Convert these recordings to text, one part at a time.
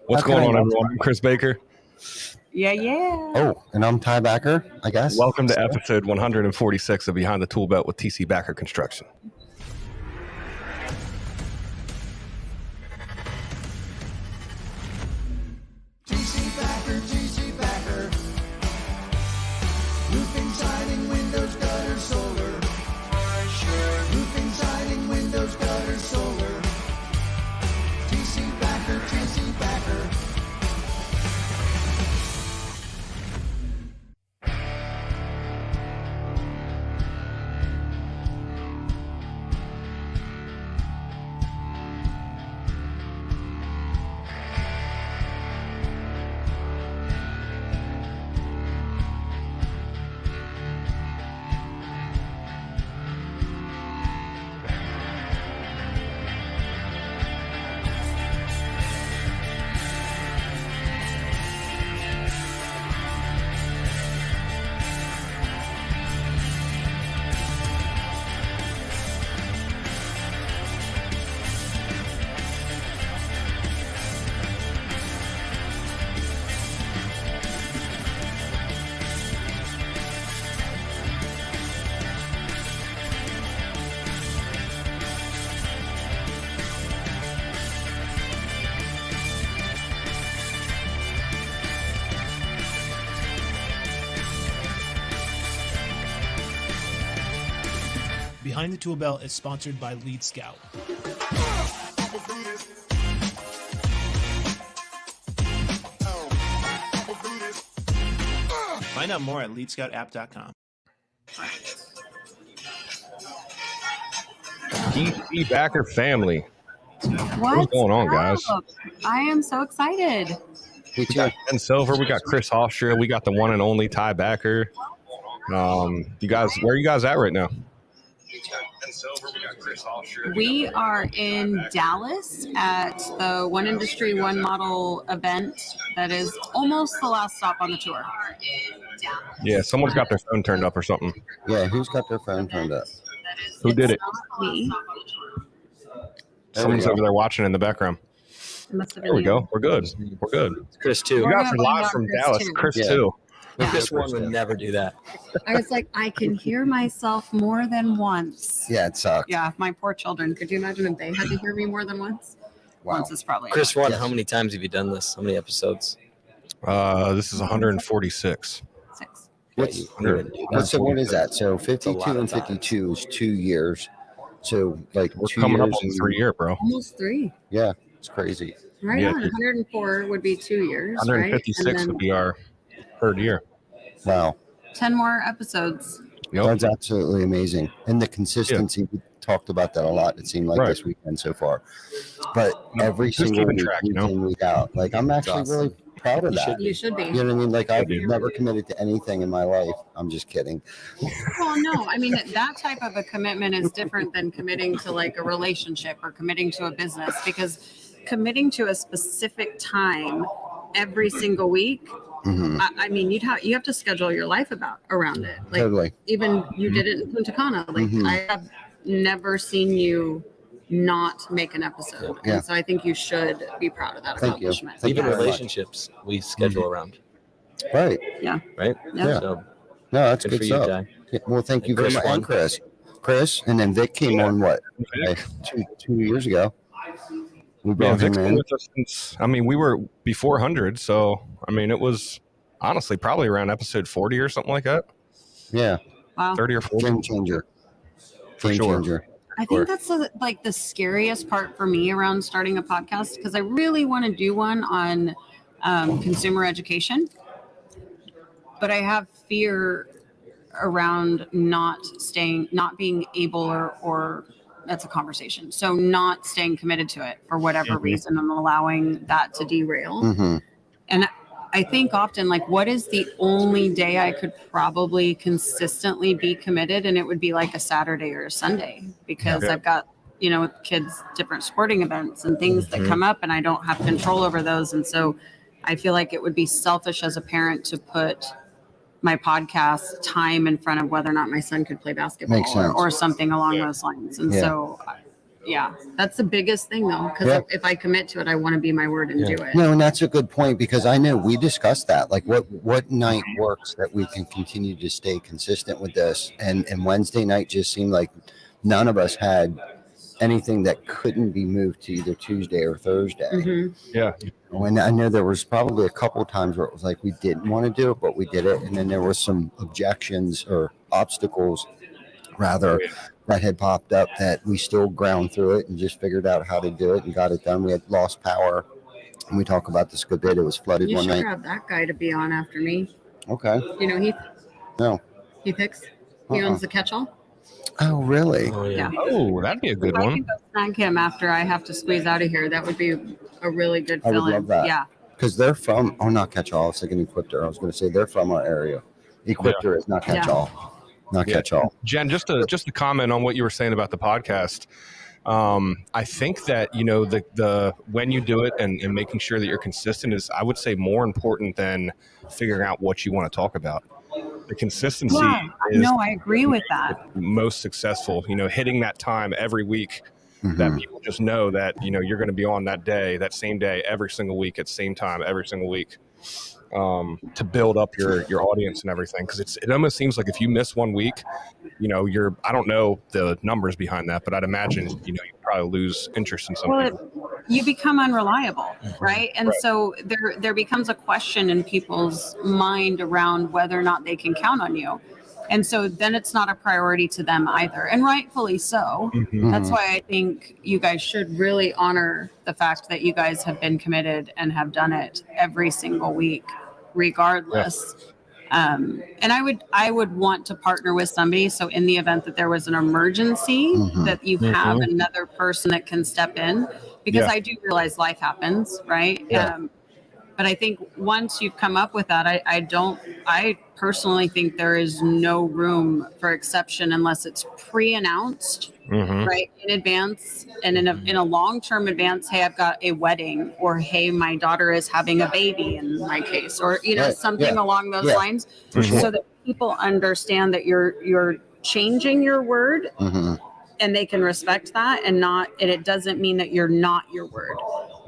What's going on, everyone? I'm Chris Baker. Yeah. Oh, and I'm Ty Backer, I guess. Welcome to episode 146 of Behind the Toolbelt with TC Backer Construction. TC Backer. Roofing, siding, windows, gutter, solar. Roofing, siding, windows, gutter, solar. TC Backer. Behind the Toolbelt is sponsored by Lead Scout. Find out more at leadscoutapp.com. TC Backer family. What's going on, guys? I am so excited. We got Ben Silver, we got Chris Hofstra, we got the one and only Ty Backer. You guys, where are you guys at right now? We are in Dallas at the One Industry, One Model event that is almost the last stop on the tour. Yeah, someone's got their phone turned up or something. Yeah, who's got their phone turned up? Who did it? Not me. Someone's over there watching in the background. There we go. We're good. Chris too. You guys are live from Dallas. Chris too. Yeah. Chris one would never do that. I was like, I can hear myself more than once. Yeah, it sucked. Yeah, my poor children. Could you imagine if they had to hear me more than once? Wow. Once is probably Chris enough. one, how many times have you done this? How many episodes? This is 146. 6. So what is that? So 52 and 52 is 2 years. So like We're 2 coming years up on and- 3 year, bro. Almost 3. Yeah, it's crazy. Right Yeah, on. 104 would be 2 years. 156 right? And would be our third year. Wow. 10 more episodes. Yep. That's absolutely amazing. And the consistency, we talked about that a lot, it seemed like Right. this weekend so far. But every Just single keeping week, track, week in, week out. Like, I'm actually really proud of that. You should be. You know what I mean? Like, I've be. never committed to anything in my life. I'm just kidding. Well, no, I mean, that type of a commitment is different than committing to like a relationship or committing to a business, because committing to a specific time every single week, Mhm. I mean, you have to schedule your life around it. Like, Totally. even you did it in Punta Cana. Like, Mhm. I have never seen you not make an episode. Yeah. And so I think you should be proud of that Thank you. accomplishment. Thank you Even very much. relationships we schedule around, Right. right? Yeah. So No, that's good good for you, stuff. Ty. Yeah, well, thank you very Chris much. won. And Chris, and then Vic came on what? Vic. Two years ago. We Yeah, brought Vic's him been in. with us since, I mean, we were before 100, so, I mean, it was honestly probably around episode 40 or something like that. Yeah, Wow. 30 or 40. game changer. For Game sure. changer. I think that's like the scariest part for me around starting a podcast, because I really want to do one on consumer education, but I have fear around not being able or that's a conversation. So not staying committed to it for whatever reason and allowing that to derail. Mm-hmm. And I think often, like, what is the only day I could probably consistently be committed? And it would be like a Saturday or a Sunday, because Yeah. I've got, with kids, different sporting events and things that come up, and I don't have control over those. And so I feel like it would be selfish as a parent to put my podcast time in front of whether or not my son could play basketball Makes sense. or something along those lines. And Yeah. so Yeah, that's the biggest thing though, because Yeah. if I commit to it, I want to be my word and do it. No, and that's a good point, because I know we discussed that. Like, what night works that we can continue to stay consistent with this, and Wednesday night just seemed like none of us had anything that couldn't be moved to either Tuesday or Thursday. Mhm. Yeah. And I know there was probably a couple of times where it was like we didn't want to do it, but we did it, and then there was some objections or obstacles, rather, that had popped up that we still ground through it and just figured out how to do it and got it done. We had lost power, and we talk about this a good bit. It was flooded You one should night. grab that guy to be on after me. Okay. You know, No. he picks. He owns the catch-all. Oh, really? Oh yeah. Oh, that'd be a good If I one. can go snag him after I have to squeeze out of here, that would be a really good I would fill-in. love that. Yeah. Because they're from, not catch-all. I was thinking Equipter. I was going to say they're from our area. Equipter is not catch-all. Not Yeah. catch-all. Jen, just to comment on what you were saying about the podcast. I think that, the when you do it and making sure that you're consistent is, I would say, more important than figuring out what you want to talk about. The consistency is No, I agree with that. most successful, hitting that time every week that people just know that, you're going to be on that day, that same day, every single week at the same time, every single week, to build up your audience and everything. Because it almost seems like if you miss 1 week, I don't know the numbers behind that, but I'd imagine, you probably lose interest in something. You become unreliable, right? And Right. so there becomes a question in people's mind around whether or not they can count on you. And so then it's not a priority to them either. And rightfully so. That's why I think you guys should really honor the fact that you guys have been committed and have done it every single week, regardless. And I would want to partner with somebody. So in the event that there was an emergency, that you have another person that can step in, because Yeah. I do realize life happens, right? Yeah. But I think once you've come up with that, I personally think there is no room for exception unless it's pre-announced, right, in advance, and in a long-term advance. Hey, I've got a wedding, or hey, my daughter is having a baby in my case, or Right. something Yeah. along those Yeah. lines, For sure. so that people understand that you're changing your word, and they can respect that, and it doesn't mean that you're not your word.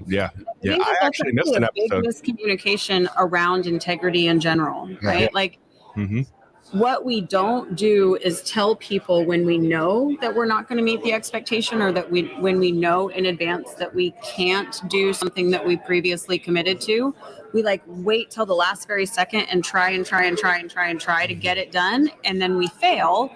Yeah. Yeah. think I that's actually missed an a big episode. miscommunication around integrity in general, right? Yeah. Like, Mhm. what we don't do is tell people when we know that we're not going to meet the expectation, or that when we know in advance that we can't do something that we previously committed to, we wait till the last very second and try to get it done, and then we fail,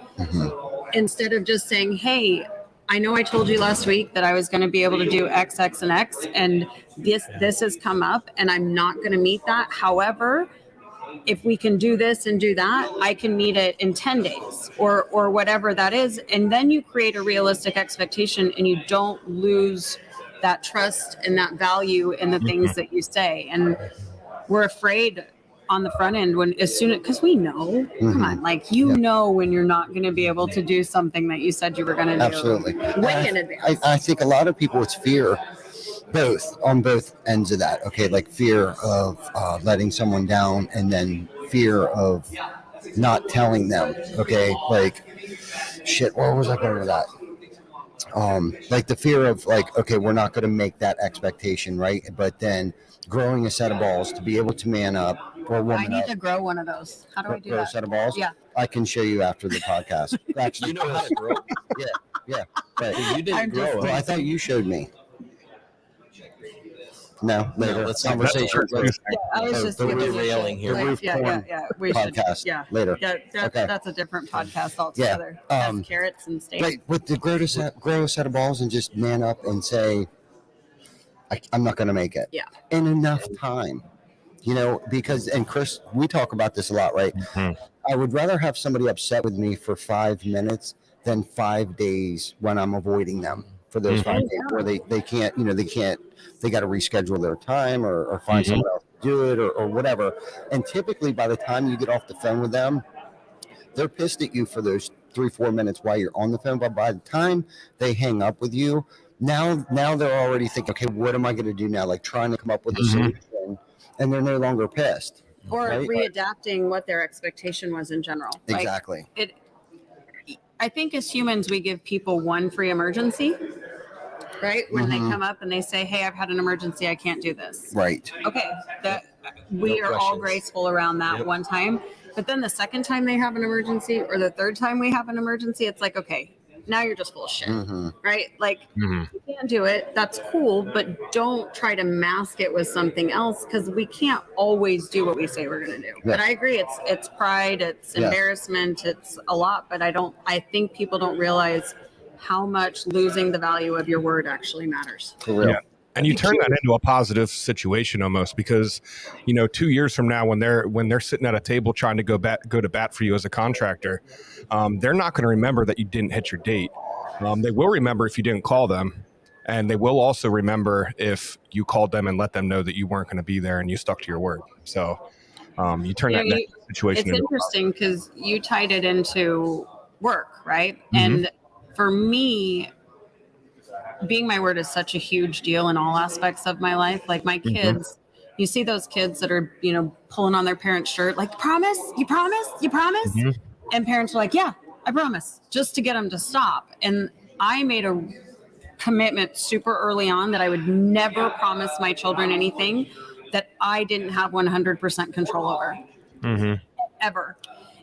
instead of just saying, hey, I know I told you last week that I was going to be able to do X, X, and X, and this has come up, and I'm not going to meet that. However, if we can do this and do that, I can meet it in 10 days or whatever that is. And then you create a realistic expectation, and you don't lose that trust and that value in the things that you say. And we're afraid on the front end because we know, come on, when you're not going to be able to do something that you said you were going to do. Absolutely. Way in advance. I think a lot of people, it's fear, on both ends of that. Okay, like fear of letting someone down, and then fear of not telling them. Okay, like shit. Where was I going with that? Like the fear of okay, we're not going to make that expectation, right? But then growing a set of balls to be able to man up or woman I need up. to grow one of those. How do I do Grow a that? set of balls. Yeah. I can show you after the podcast. Actually, You know how to grow. yeah. But You didn't I'm grow just- it. well, I thought you showed me. No, later. let's- Conversation. Yeah, I was just the giving you derailing here. The roof porn We should, podcast yeah. later. Yeah, Okay. that's a different podcast altogether. Yeah, That's carrots and steak. Right, but to grow a set of balls and just man up and say, I'm not going to make it. Yeah. In enough time, because, and Chris, we talk about this a lot, right? I would rather have somebody upset with me for 5 minutes than 5 days when I'm avoiding them for those 5 days where they can't, they got to reschedule their time or find someone else to do it or whatever. And typically by the time you get off the phone with them, they're pissed at you for those 3-4 minutes while you're on the phone. But by the time they hang up with you, now they're already thinking, okay, what am I going to do now? Like trying to come up with a solution, and they're no longer pissed. Or right? readapting what their expectation was in general. Exactly. I think as humans, we give people one free emergency, right? When they Mhm. come up and they say, hey, I've had an emergency, I can't do this. Right. Okay, that we No are all questions. graceful around that Yep. one time. But then the second time they have an emergency or the third time we have an emergency, it's like, okay, now you're just full of shit, right? Like, Mhm. you can't do it. That's cool, but don't try to mask it with something else because we can't always do what we say we're going to do. But Yes. I agree, it's pride, it's Yes. embarrassment, it's a lot. But I think people don't realize how much losing the value of your word actually matters. For real. Yeah. And you turn that into a positive situation almost because, 2 years from now when they're sitting at a table trying to go to bat for you as a contractor, they're not going to remember that you didn't hit your date. They will remember if you didn't call them, and they will also remember if you called them and let them know that you weren't going to be there and you stuck to your word. So you turn that negative situation It's into interesting because you tied it into work, right? Mhm. And for me, being my word is such a huge deal in all aspects of my life. Like my kids, you see those kids that are, pulling on their parents' shirt, like, promise, you promise, you promise. Mhm. And parents are like, yeah, I promise, just to get them to stop. And I made a commitment super early on that I would never promise my children anything that I didn't have 100% control over, ever.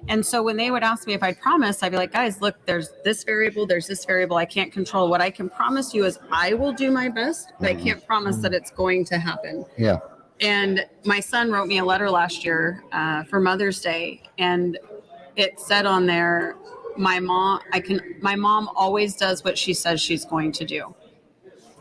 And so when they would ask me if I'd promise, I'd be like, guys, look, there's this variable, I can't control. What I can promise you is I will do my best, but I can't promise that it's going to happen. Yeah. And my son wrote me a letter last year for Mother's Day, and it said on there, my mom always does what she says she's going to do.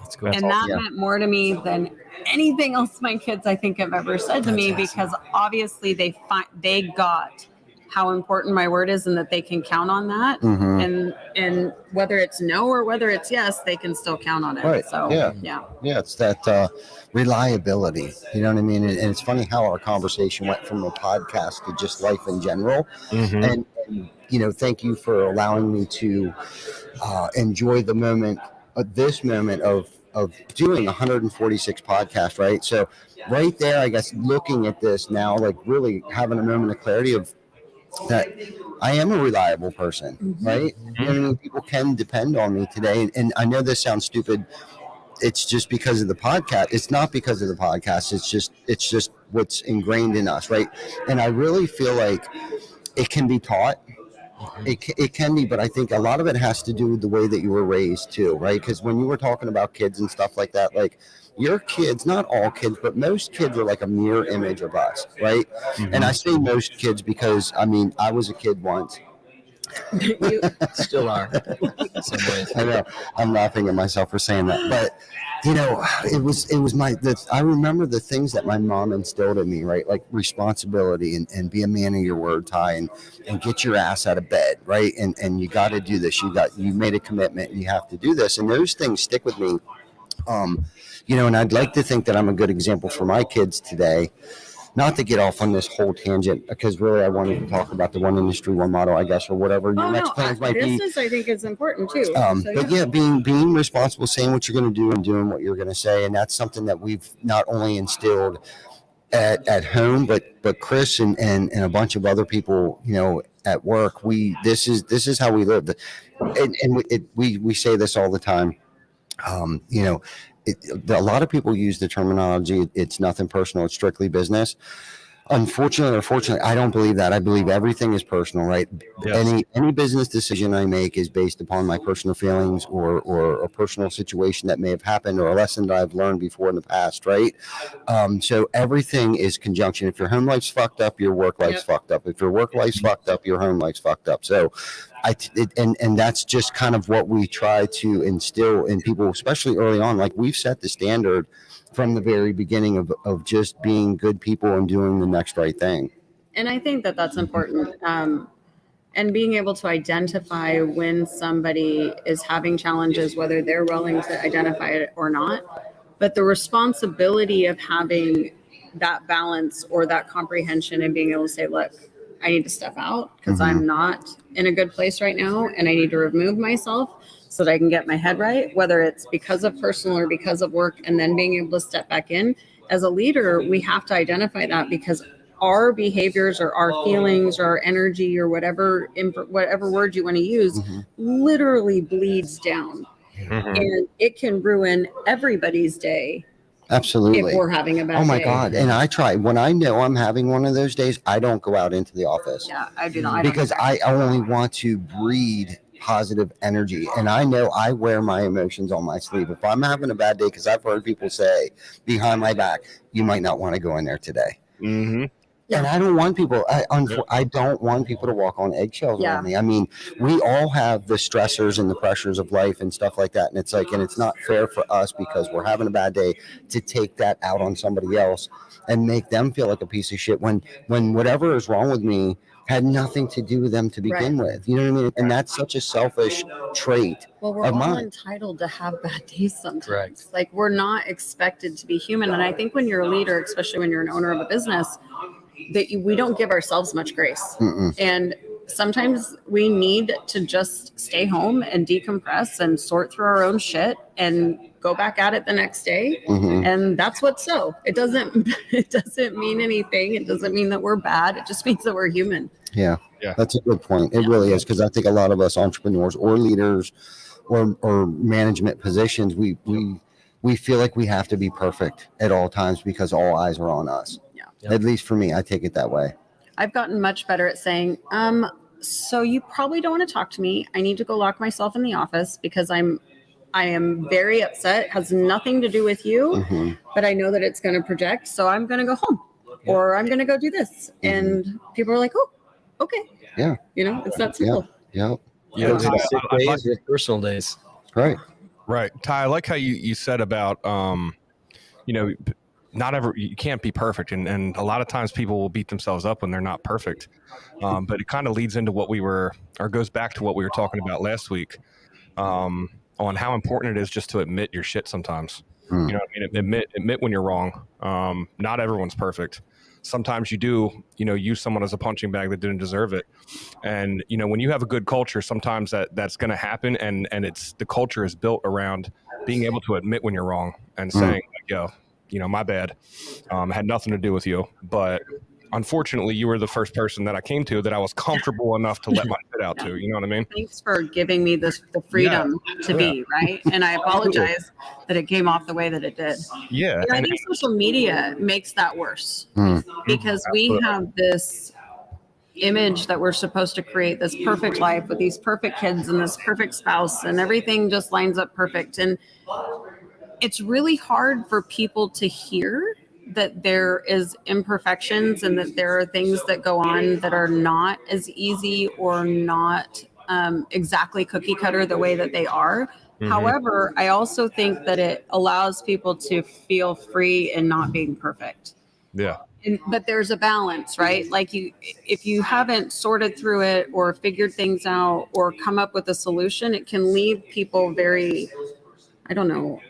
That's cool. And that Yeah. meant more to me than anything else my kids, I think, have ever said to me, because obviously they got how important my word is and that they can count on that. And whether it's no or whether it's yes, they can still count on it. Right. So Yeah. yeah. Yeah, it's that reliability. You know what I mean? And it's funny how our conversation went from a podcast to just life in general. And thank you for allowing me to enjoy the moment, this moment of doing 146 podcasts, right? So right there, I guess, looking at this now, like really having a moment of clarity of that I am a reliable person, right? You know what I mean? People can depend on me today. And I know this sounds stupid. It's just because of the podcast. It's not because of the podcast. It's just what's ingrained in us, right? And I really feel like it can be taught. It can be, but I think a lot of it has to do with the way that you were raised too, right? Because when you were talking about kids and stuff like that, like your kids, not all kids, but most kids are like a mirror image of us, right? And I say most kids because I was a kid once. Still are. Some ways. I know. I'm laughing at myself for saying that, but it was I remember the things that my mom instilled in me, right? Like responsibility and be a man of your word, Ty, and get your ass out of bed, right? And you got to do this. You made a commitment. And you have to do this, and those things stick with me. And I'd like to think that I'm a good example for my kids today. Not to get off on this whole tangent, because really I wanted to talk about the one industry, one model, I guess, or whatever your next plans might be. This I think is important too. But yeah, being responsible, saying what you're going to do and doing what you're going to say, and that's something that we've not only instilled at home, but Chris and a bunch of other people, at work. This is how we live, and we say this all the time. A lot of people use the terminology, it's nothing personal, it's strictly business. Unfortunately or fortunately, I don't believe that. I believe everything is personal, right? Yes. Any business decision I make is based upon my personal feelings or a personal situation that may have happened or a lesson that I've learned before in the past, right? So everything is conjunction. If your home life's fucked up, your work life's fucked up. If your work life's fucked up, your home life's fucked up. So and that's just kind of what we try to instill in people, especially early on. Like we've set the standard from the very beginning of just being good people and doing the next right thing. And I think that that's important. And being able to identify when somebody is having challenges, whether they're willing to identify it or not. But the responsibility of having that balance or that comprehension and being able to say, look, I need to step out because I'm not in a good place right now, and I need to remove myself so that I can get my head right, whether it's because of personal or because of work, and then being able to step back in. As a leader, we have to identify that, because our behaviors or our feelings or our energy or whatever word you want to use literally bleeds down. Mhm. And it can ruin everybody's day Absolutely. if we're having a bad day. Oh my God. And I try when I know I'm having one of those days, I don't go out into the office. Yeah, I do not. I don't Because either. I only want to breed positive energy. And I know I wear my emotions on my sleeve. If I'm having a bad day, because I've heard people say behind my back, you might not want to go in there today. Mm-hmm. And I don't want people, I don't want people to walk on eggshells Yeah. around me. I mean, we all have the stressors and the pressures of life and stuff like that. And it's like, and it's not fair for us because we're having a bad day to take that out on somebody else and make them feel like a piece of shit when whatever is wrong with me had nothing to do with them to begin with. You know what I mean? And that's such a selfish trait. Well, we're of all mine. entitled to have bad days sometimes. Correct. Like, we're not expected to be human. And I think when you're a leader, especially when you're an owner of a business, we don't give ourselves much grace. Mm-mm. And sometimes we need to just stay home and decompress and sort through our own shit and go back at it the next day. Mhm. And that's what's so. It doesn't mean anything. It doesn't mean that we're bad. It just means that we're human. Yeah, Yeah. that's a good point. It really is, because I think a lot of us entrepreneurs or leaders or management positions, we feel like we have to be perfect at all times because all eyes are on us. Yeah. At least for me, I take it that way. I've gotten much better at saying, so you probably don't want to talk to me. I need to go lock myself in the office because I am very upset. It has nothing to do with you, Mhm. but I know that it's going to project. So I'm going to go home or I'm going to go do this. And people are like, oh, okay. Yeah. You know, it's that simple. Yeah, Yeah, Those Ty, are sick I'd days like- with personal days. right. right. Ty, I like how you said about, you can't be perfect. And a lot of times people will beat themselves up when they're not perfect. But it kind of leads into goes back to what we were talking about last week, on how important it is just to admit your shit sometimes. Mm. You know what I mean? Admit when you're wrong. Not everyone's perfect. Sometimes you do, use someone as a punching bag that didn't deserve it. And, when you have a good culture, sometimes that's going to happen. And the culture is built around being able to admit when you're wrong and saying, like, yo, my bad. Had nothing to do with you. But unfortunately, you were the first person that I came to that I was comfortable enough to let my shit out to. You know what I mean? Thanks for giving me the freedom to be, right? And I apologize that it came off the way that it did. Yeah. And I think social media makes that worse Mm. because we have this image that we're supposed to create this perfect life with these perfect kids and this perfect spouse and everything just lines up perfect. And it's really hard for people to hear that there is imperfections and that there are things that go on that are not as easy or not exactly cookie cutter the way that they are. Mhm. However, I also think that it allows people to feel free in not being perfect. Yeah. But there's a balance, right? Like if you haven't sorted through it or figured things out or come up with a solution, it can leave people very, I don't know,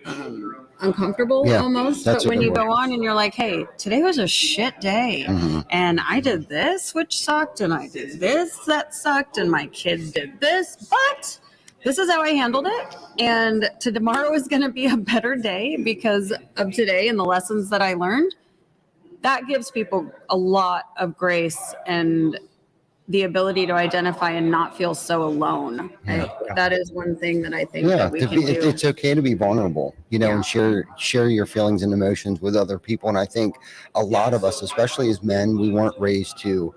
uncomfortable Yeah, almost. that's But a when good you word. go on and you're like, hey, today was a shit day. Mhm. And I did this, which sucked. And I did this, that sucked. And my kids did this, but this is how I handled it. And tomorrow is going to be a better day because of today and the lessons that I learned. That gives people a lot of grace and the ability to identify and not feel so alone. That is one thing that I think Yeah, that we can do. it's okay to be vulnerable, and share your feelings and emotions with other people. And I think a lot of us, especially as men, we weren't raised to,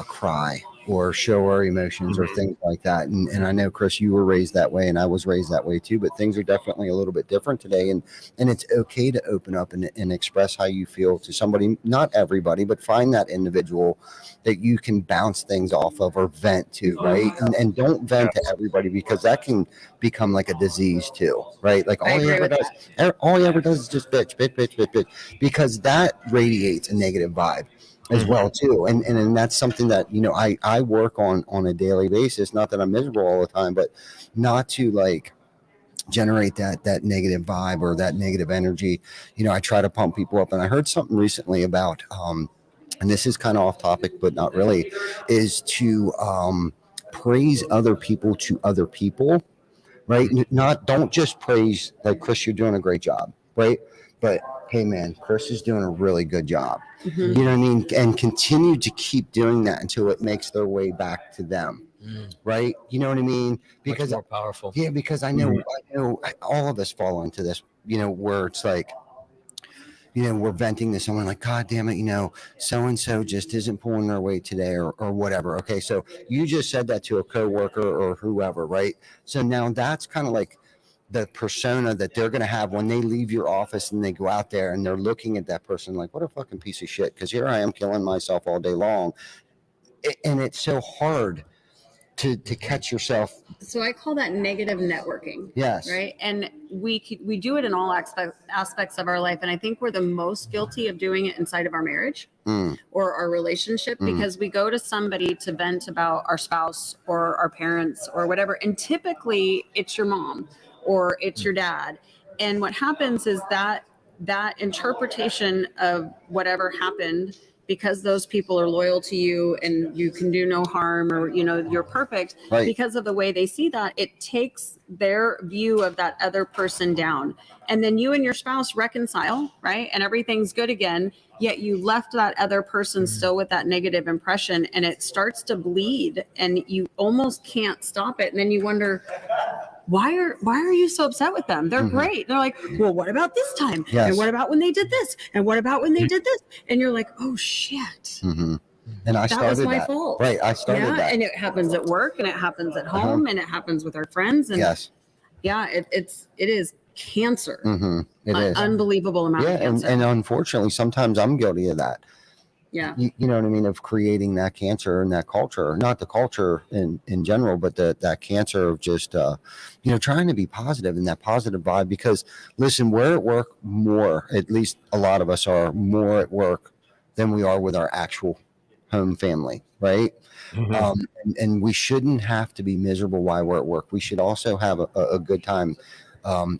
cry or show our emotions or things like that. And I know, Chris, you were raised that way, and I was raised that way too. But things are definitely a little bit different today, and it's okay to open up and express how you feel to somebody. Not everybody, but find that individual that you can bounce things off of or vent to, right? And don't vent to everybody, because that can become like a disease too, right? Like all he ever does is just bitch, because that radiates a negative vibe as well too. And that's something that, I work on a daily basis. Not that I'm miserable all the time, but not to like generate that negative vibe or that negative energy. I try to pump people up. And I heard something recently about, and this is kind of off topic, but not really, is to praise other people to other people, right? Don't just praise, like, Chris, you're doing a great job, right? But hey, man, Chris is doing a really good job. Mm-hmm. You know what I mean? And continue to keep doing that until it makes their way back to them. right? You know what I mean? Because Much more powerful. yeah, because I know all of us fall into this, where it's like, we're venting to someone like, God damn it, so and so just isn't pulling their weight today, or whatever. Okay, so you just said that to a coworker or whoever, right? So now that's kind of like the persona that they're going to have when they leave your office and they go out there and they're looking at that person like, what a fucking piece of shit, because here I am killing myself all day long. And it's so hard to catch yourself. So I call that negative networking. Yes. Right. And we do it in all aspects of our life. And I think we're the most guilty of doing it inside of our marriage or our relationship, because we go to somebody to vent about our spouse or our parents or whatever. And typically it's your mom or it's your dad. And what happens is that interpretation of whatever happened, because those people are loyal to you and you can do no harm, or you're perfect, Right. because of the way they see that, it takes their view of that other person down. And then you and your spouse reconcile, right? And everything's good again, yet you left that other person still with that negative impression, and it starts to bleed and you almost can't stop it. And then you wonder, why are you so upset with them? They're great. They're like, well, what about this time? Yes. And what about when they did this? And what about when they did this? And you're like, oh shit. And I That started was my that. fault. Right. I started that. And it happens at work, and it happens at home, and it happens with our friends. And Yes. yeah, it is cancer. It is. Unbelievable amount of Yeah. cancer. And unfortunately, sometimes I'm guilty of that. Yeah. You know what I mean? Of creating that cancer and that culture, not the culture in general, but that cancer of just, trying to be positive and that positive vibe. Because listen, we're at work more, at least a lot of us are more at work than we are with our actual home family. Right. And we shouldn't have to be miserable while we're at work. We should also have a good time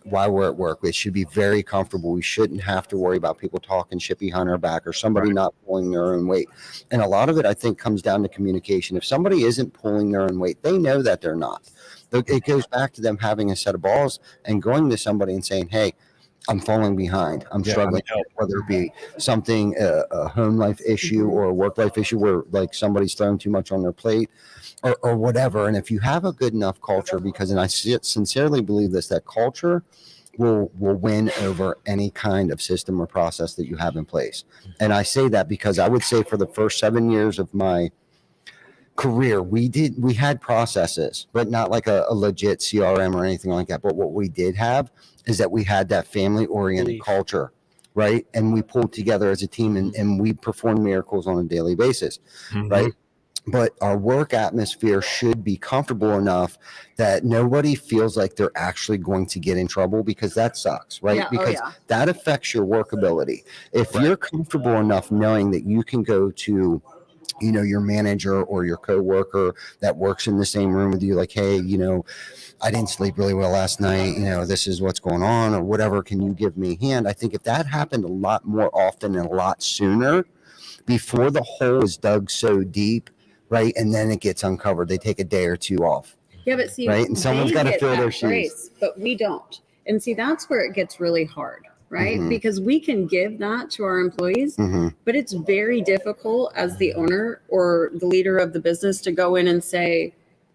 while we're at work. It should be very comfortable. We shouldn't have to worry about people talking shit behind our back or somebody not pulling their own weight. And a lot of it, I think, comes down to communication. If somebody isn't pulling their own weight, they know that they're not. It goes back to them having a set of balls and going to somebody and saying, hey, I'm falling behind. I'm struggling, whether it be something, a home life issue or a work life issue where like somebody's throwing too much on their plate or whatever. And if you have a good enough culture, and I sincerely believe this, that culture will win over any kind of system or process that you have in place. And I say that because I would say for the first 7 years of my career, we had processes, but not like a legit CRM or anything like that. But what we did have is that we had that family oriented culture, right? And we pulled together as a team and we performed miracles on a daily basis, right? But our work atmosphere should be comfortable enough that nobody feels like they're actually going to get in trouble, because that sucks, right? Yeah. Because that affects your workability. If you're comfortable enough knowing that you can go to your manager or your coworker that works in the same room with you, like, hey, I didn't sleep really well last night, this is what's going on or whatever, can you give me a hand? I think if that happened a lot more often and a lot sooner, before the hole is dug so deep, right, and then it gets uncovered, they take a day or two off. Yeah, but see, right, and someone's got to fill their shoes. Grace, but we don't. And see, that's where it gets really hard. Right? Because we can give that to our employees, but it's very difficult as the owner or the leader of the business to go in and say,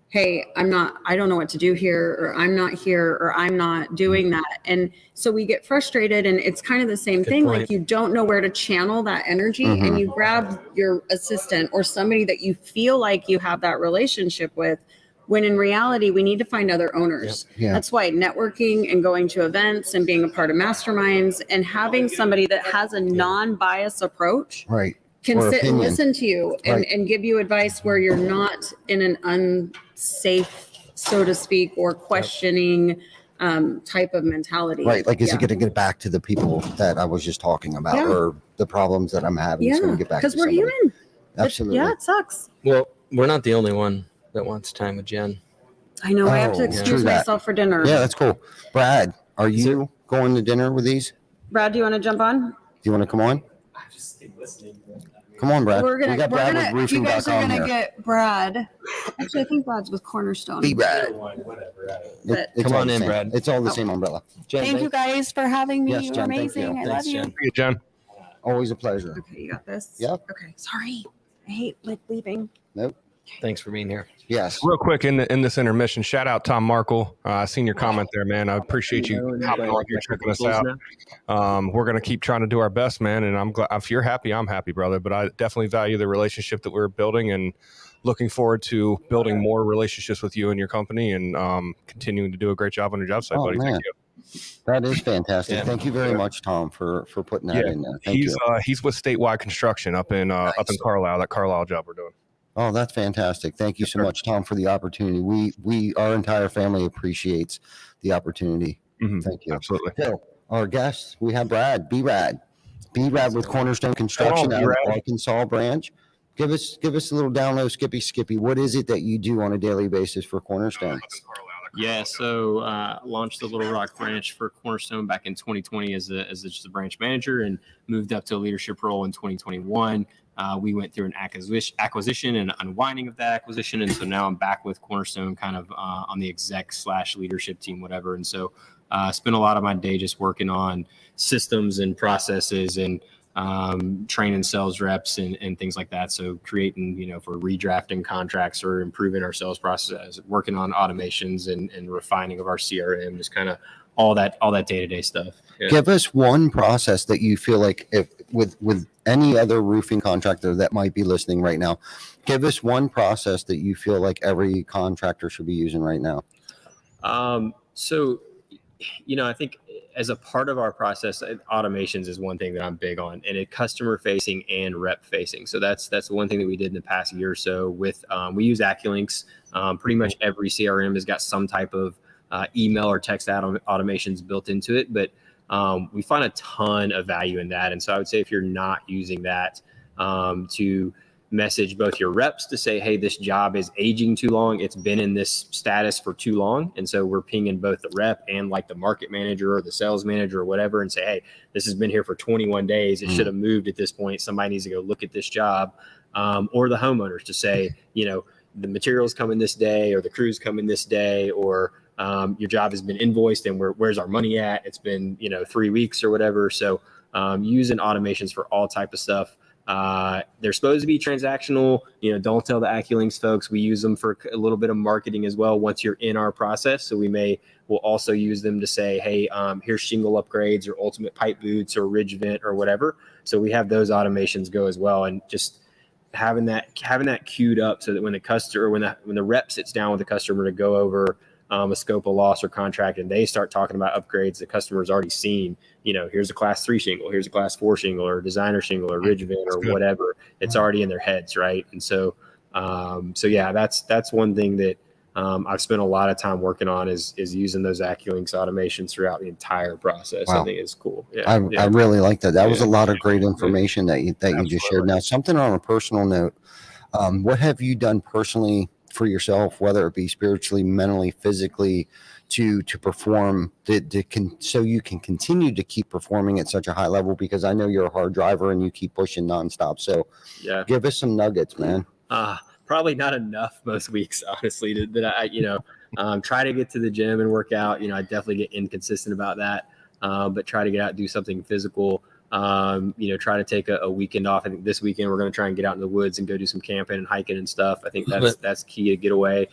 hey, I don't know what to do here, or I'm not here, or I'm not doing that. And so we get frustrated, and it's kind of the same thing. point. Like you don't know where to channel that energy, and you grab your assistant or somebody that you feel like you have that relationship with, when in reality, we need to find other owners. Yep. Yeah. That's why networking and going to events and being a part of masterminds and having somebody that has a non-biased approach can Or sit opinion. and listen to you and give you advice where you're not in an unsafe, so to speak, or questioning type of mentality. Right. Like, is it going to get back to the people that I was just talking about, or the problems that I'm having? It's going to get back to because we're somebody. human. Absolutely. Yeah, it sucks. Well, we're not the only one that wants time with Jen. I know. I have to Oh, excuse true that. myself for dinner. Yeah, that's cool. Brad, are you going to dinner with these? Brad, do you want to jump on? Do you want to come on? Come on, Brad. We got Brad with roofing.com you guys are gonna here. get Brad. Actually, I think Brad's with Cornerstone. Be Brad. It's Come all on the in, same. Brad. It's all the same umbrella. Jen, Thank you guys for having me. Yes, You're Jen, thank amazing. you. I Thanks, love you. Jen. Hey, Jen. Always a pleasure. Okay, you got this? Yep. Okay, sorry. I hate leaving. Nope. Thanks for being here. Yes. Real quick in this intermission, shout out Tom Markle. I seen your comment there, man. I appreciate you hopping on here, checking us out. We're gonna keep trying to do our best, man. And I'm glad if you're happy, I'm happy, brother. But I definitely value the relationship that we're building, and looking forward to building more relationships with you and your company, and continuing to do a great job on your job site, buddy. Man. Thank you. That is fantastic. Yeah. Thank you very much, Tom, for putting that in there. Thank you. He's with Statewide Construction up in Carlisle. That Carlisle job we're doing. Oh, that's fantastic. Thank you so much, Tom, for the opportunity. Our entire family appreciates the opportunity. Mm-hmm. Thank you. Absolutely. So our guest, we have Brad, B-Rad with Cornerstone Construction out of the Arkansas branch. Give us a little down low, Skippy. What is it that you do on a daily basis for Cornerstone? Yeah, so launched the Little Rock branch for Cornerstone back in 2020 as just a branch manager, and moved up to a leadership role in 2021. We went through an acquisition and unwinding of that acquisition, and so now I'm back with Cornerstone, kind of on the exec/leadership team, whatever. And so spend a lot of my day just working on systems and processes and training sales reps and things like that. So creating, for redrafting contracts or improving our sales process, working on automations and refining of our CRM, just kind of all that day-to-day stuff. Yeah. Give us one process that you feel like if with any other roofing contractor that might be listening right now, give us one process that you feel like every contractor should be using right now. So, I think as a part of our process, automations is one thing that I'm big on, and it customer facing and rep facing. So that's one thing that we did in the past year or so with, we use AccuLinks. Pretty much every CRM has got some type of email or text automations built into it, but we find a ton of value in that. And so I would say if you're not using that, to message both your reps to say, hey, this job is aging too long. It's been in this status for too long. And so we're pinging both the rep and like the market manager or the sales manager or whatever and say, hey, this has been here for 21 days. It should have moved at this point. Somebody needs to go look at this job. Or the homeowners to say, the materials coming this day or the crews coming this day, or your job has been invoiced and where's our money at? It's been, 3 weeks or whatever. So using automations for all type of stuff. They're supposed to be transactional. Don't tell the AccuLinks folks. We use them for a little bit of marketing as well once you're in our process. So we'll also use them to say, hey, here's shingle upgrades or ultimate pipe boots or ridge vent or whatever. So we have those automations go as well, and just having that queued up so that when the customer, when the rep sits down with the customer to go over a scope of loss or contract, and they start talking about upgrades the customer's already seen, here's a class 3 shingle, here's a class 4 shingle, or a designer shingle, or ridge vent, or whatever. It's already in their heads, right? And so, yeah, that's one thing that I've spent a lot of time working on is using those AccuLinks automations throughout the entire process. Wow. I think it's cool. Yeah, I really like that. That was a lot of great information that you just shared. Now, something on a personal note, what have you done personally for yourself, whether it be spiritually, mentally, physically, to perform, so you can continue to keep performing at such a high level? Because I know you're a hard driver and you keep pushing nonstop. So yeah, give us some nuggets, man. Probably not enough most weeks, honestly, that I, try to get to the gym and work out. I definitely get inconsistent about that. But try to get out and do something physical. Try to take a weekend off. I think this weekend we're going to try and get out in the woods and go do some camping and hiking and stuff. I think that's key to get away.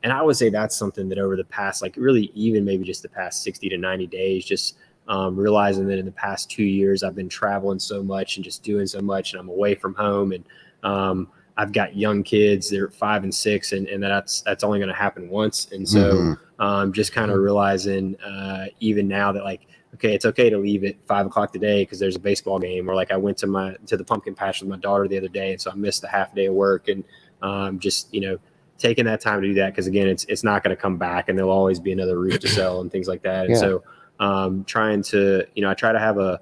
And I would say that's something that over the past, like really even maybe just the past 60 to 90 days, just realizing that in the past 2 years, I've been traveling so much and just doing so much, and I'm away from home, and I've got young kids, they're 5 and 6, and that's only going to happen once. And so just kind of realizing even now that like, okay, it's okay to leave at 5 o'clock today because there's a baseball game, or like I went to the pumpkin patch with my daughter the other day, and so I missed a half day of work, and just taking that time to do that, because again, it's not going to come back, and there'll always be another roof to sell and things like that. And so trying to I try to have a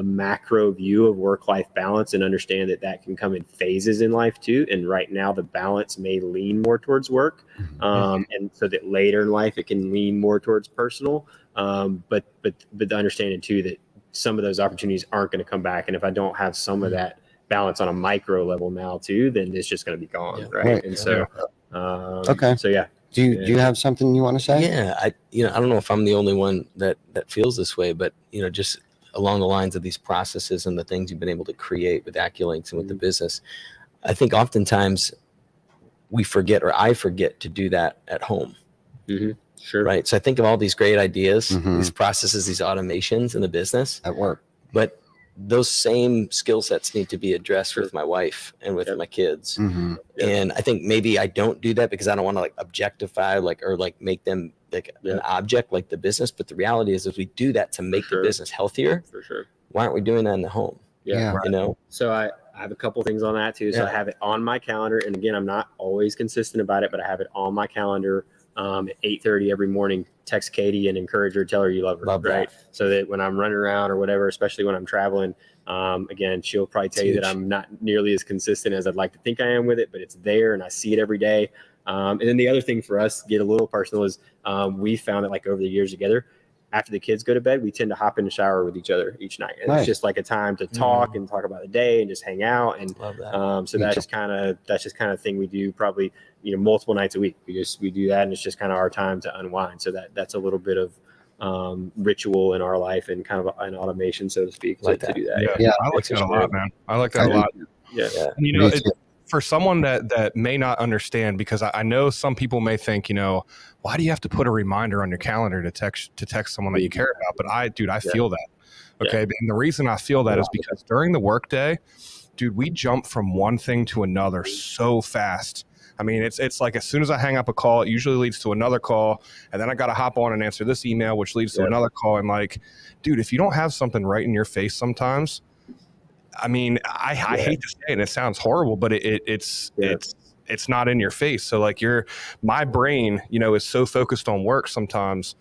macro view of work-life balance and understand that can come in phases in life too. And right now the balance may lean more towards work. And so that later in life it can lean more towards personal. But the understanding too that some of those opportunities aren't going to come back. And if I don't have some of that balance on a micro level now too, then it's just going to be gone. Right. And so, okay. So yeah. Do you have something you want to say? Yeah, I don't know if I'm the only one that feels this way, but just along the lines of these processes and the things you've been able to create with AccuLinks and with the business, I think oftentimes we forget, or I forget to do that at home. Sure. Right. So I think of all these great ideas, Mhm. these processes, these automations in the business, At work. but those same skill sets need to be addressed with my wife and with my kids. Mhm. And I think maybe I don't do that because I don't want to like objectify or make them like an object like the business. But the reality is, if we do that to make the business healthier, For sure. why aren't we doing that in the home? Yeah. You know? So I have a couple things on that too. So I have it on my calendar, and again, I'm not always consistent about it, but I have it on my calendar at 8:30 every morning. Text Katie and encourage her, tell her you love her, right? So that when I'm running around or whatever, especially when I'm traveling, again, she'll probably tell you that I'm not nearly as consistent as I'd like to think I am with it, but it's there and I see it every day. And then the other thing for us, get a little personal, is we found that like over the years together, after the kids go to bed, we tend to hop in the shower with each other each night. And it's just like a time to talk and talk about the day and just hang out. And Love that. so that's just kind of thing we do probably, multiple nights a week. We do that, and it's just kind of our time to unwind. So that's a little bit of ritual in our life and kind of an automation, so to speak, to do that. Yeah, I like that a lot, man. I like that a lot. Yeah. And, for someone that may not understand, because I know some people may think, why do you have to put a reminder on your calendar to text someone that you care about? But I feel that. Okay. And the reason I feel that is because during the workday, dude, we jump from one thing to another so fast. I mean, it's like as soon as I hang up a call, it usually leads to another call, and then I got to hop on and answer this email, which leads to another call. And like, dude, if you don't have something right in your face sometimes, I mean, I hate to say it, and it sounds horrible, but it's not in your face. So like my brain, is so focused on work sometimes.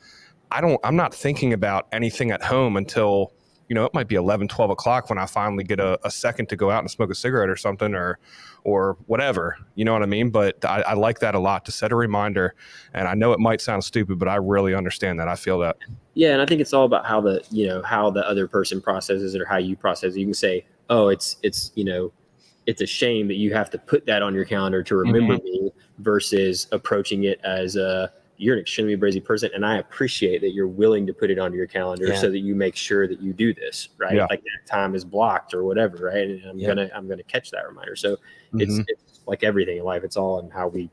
I'm not thinking about anything at home until, it might be 11, 12 o'clock when I finally get a second to go out and smoke a cigarette or something or whatever, you know what I mean? But I like that a lot, to set a reminder. And I know it might sound stupid, but I really understand that. I feel that. Yeah. And I think it's all about how the other person processes it or how you process it. You can say, oh, it's a shame that you have to put that on your calendar to remember me, versus approaching it as you're an extremely busy person, and I appreciate that you're willing to put it on your calendar so that you make sure that you do this, right? Yeah. Like that time is blocked or whatever, right? And I'm gonna catch that reminder. So it's like everything in life. It's all in how we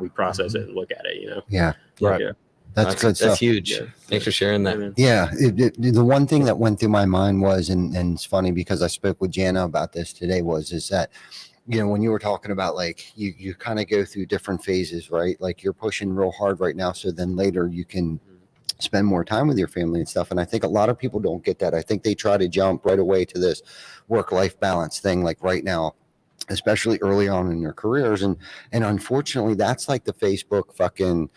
process it and look at it, Yeah. Right. Yeah. That's good stuff. That's huge. Yeah. Thanks for sharing that. Yeah. The one thing that went through my mind was, and it's funny because I spoke with Jana about this today, is that, when you were talking about like you kind of go through different phases, right? Like you're pushing real hard right now, so then later you can spend more time with your family and stuff. And I think a lot of people don't get that. I think they try to jump right away to this work-life balance thing, like right now, especially early on in their careers. And unfortunately, that's like the Facebook fucking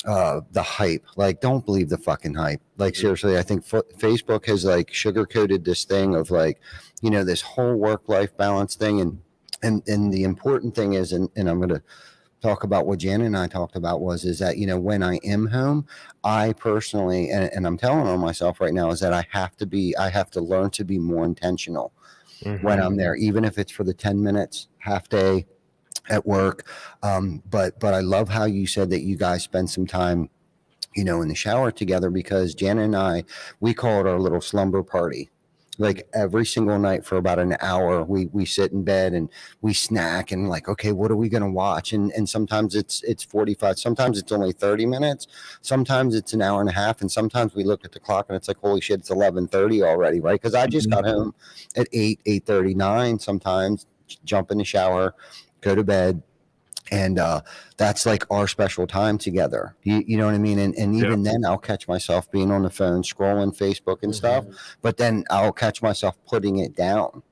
the hype. Like, don't believe the fucking hype. Like, seriously, I think Facebook has like sugar-coated this thing of like, this whole work-life balance thing. And the important thing is, and I'm going to talk about what Jan and I talked about, is that, when I am home, I personally, and I'm telling on myself right now, is that I have to learn to be more intentional when I'm there, even if it's for the 10 minutes, half day at work. But I love how you said that you guys spend some time, in the shower together, because Jan and I, we call it our little slumber party. Like every single night for about an hour, we sit in bed and we snack and like, okay, what are we going to watch? And sometimes it's 45, sometimes it's only 30 minutes. Sometimes it's an hour and a half. And sometimes we look at the clock and it's like, holy shit, it's 11:30 already. Right. Cause I just got home at 8:39, sometimes jump in the shower, go to bed. And that's like our special time together. You know what I mean? And even then I'll catch myself being on the phone, scrolling Facebook and stuff, but then I'll catch myself putting it down.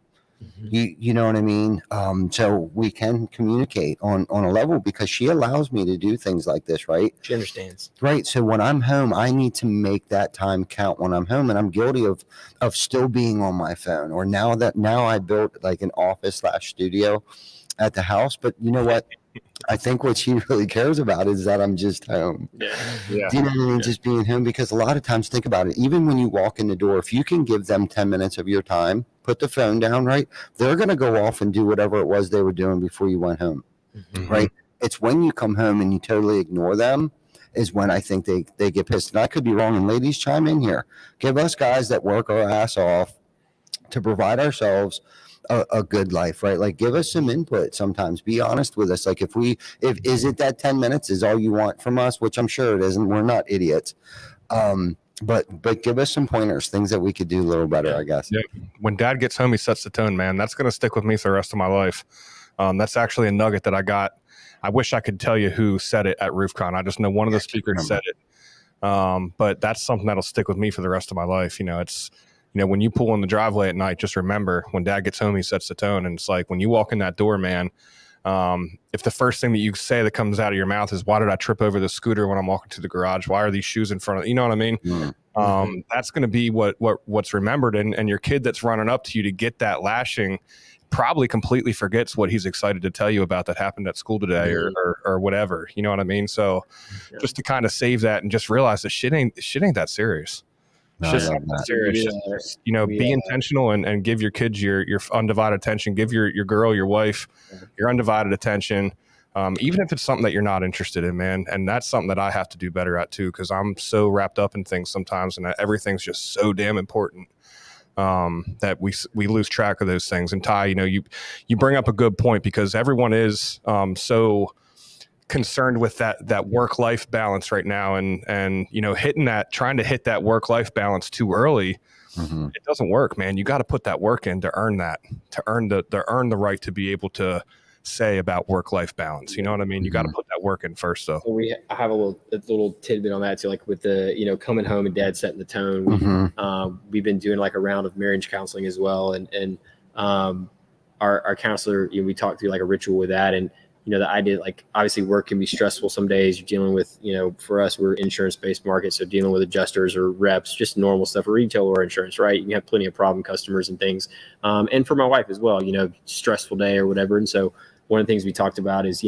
You know what I mean? So we can communicate on a level, because she allows me to do things like this, right? She understands. Right. So when I'm home, I need to make that time count when I'm home. And I'm guilty of still being on my phone, or now I built like an office / studio at the house. But you know what? I think what she really cares about is that I'm just home. Yeah. Do you know what I mean? Just being home, because a lot of times, think about it, even when you walk in the door, if you can give them 10 minutes of your time, put the phone down, right? They're going to go off and do whatever it was they were doing before you went home, right? It's when you come home and you totally ignore them is when I think they get pissed. And I could be wrong. And ladies, chime in here. Give us guys that work our ass off to provide ourselves a good life, right? Like give us some input sometimes. Be honest with us. Like if is it that 10 minutes is all you want from us, which I'm sure it isn't. We're not idiots. But give us some pointers, things that we could do a little better, I guess. Yeah. When Dad gets home, he sets the tone, man. That's going to stick with me for the rest of my life. That's actually a nugget that I got. I wish I could tell you who said it at RoofCon. I just know one of the speakers said it. But that's something that'll stick with me for the rest of my life. It's, when you pull in the driveway at night, just remember when Dad gets home, he sets the tone. And it's like, when you walk in that door, man, if the first thing that you say that comes out of your mouth is, why did I trip over the scooter when I'm walking to the garage? Why are these shoes in front of, you know what I mean? Mm-hmm. That's going to be what's remembered. And your kid that's running up to you to get that lashing probably completely forgets what he's excited to tell you about that happened at school today or whatever, you know what I mean? So just to kind of save that and just realize that shit ain't that serious. Just serious. Be intentional and give your kids your undivided attention. Give your girl, your wife, your undivided attention, even if it's something that you're not interested in, man. And that's something that I have to do better at too, because I'm so wrapped up in things sometimes, and everything's just so damn important that we lose track of those things. And Ty, you bring up a good point, because everyone is so concerned with that work-life balance right now, and trying to hit that work-life balance too early, it doesn't work, man. You got to put that work in to earn the right to be able to say about work-life balance. You know what I mean? You got to put that work in first, though. So I have a little tidbit on that too, like with the coming home and Dad setting the tone. We've been doing like a round of marriage counseling as well, and our counselor, we talked through like a ritual with that, and the idea, like, obviously work can be stressful some days. You're dealing with, for us, we're insurance-based market, so dealing with adjusters or reps, just normal stuff, or retail or insurance, right? You can have plenty of problem customers and things. And for my wife as well, stressful day or whatever. And so one of the things we talked about is,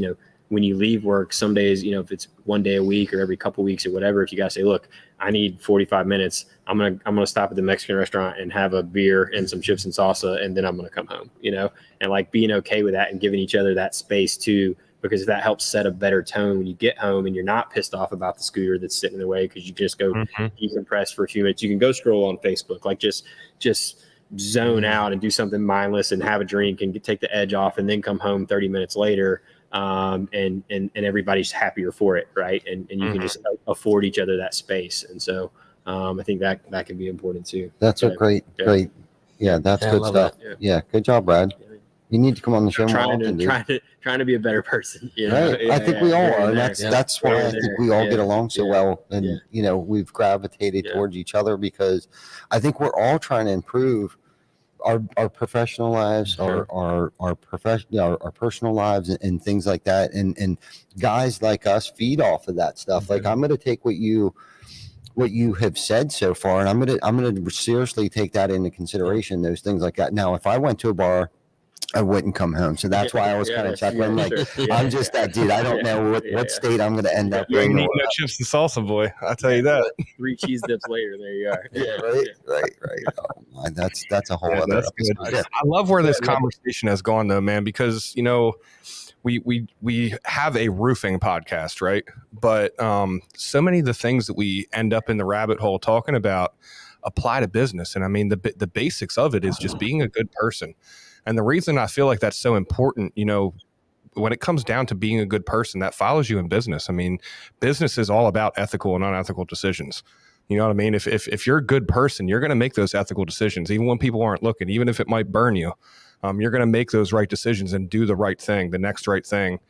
when you leave work, some days, if it's one day a week or every couple of weeks or whatever, if you got to say, look, I need 45 minutes, I'm going to stop at the Mexican restaurant and have a beer and some chips and salsa, and then I'm going to come home, and like being okay with that and giving each other that space too, because that helps set a better tone when you get home and you're not pissed off about the scooter that's sitting in the way, because you just go decompress for a few minutes. You can go scroll on Facebook, like just zone out and do something mindless and have a drink and take the edge off, and then come home 30 minutes later. And everybody's happier for it, right? And you can just afford each other that space. And so I think that can be important too. That's a great, that's good stuff. Yeah, good job, Brad. You need to come on the show more often, dude. Trying to be a better person. Right. I think we all are. And that's why I think we all get along so well. And, we've gravitated towards each other, because I think we're all trying to improve our professional lives, our personal lives, and things like that. And guys like us feed off of that stuff. Like, I'm going to take what you have said so far, and I'm going to seriously take that into consideration, those things like that. Now, if I went to a bar, I wouldn't come home. So that's why I was kind of chuckling. I'm just that dude. I don't know what state I'm going to end up in. No chips and salsa, boy. I'll tell you that. 3 cheese dips later, there you are. Right. Oh, that's a whole other episode. I love where this conversation has gone, though, man, because, we have a roofing podcast, right? But so many of the things that we end up in the rabbit hole talking about apply to business. And I mean, the basics of it is just being a good person. And the reason I feel like that's so important, when it comes down to being a good person, that follows you in business. I mean, business is all about ethical and unethical decisions. You know what I mean? If you're a good person, you're going to make those ethical decisions, even when people aren't looking, even if it might burn you. You're going to make those right decisions and do the right thing, the next right thing.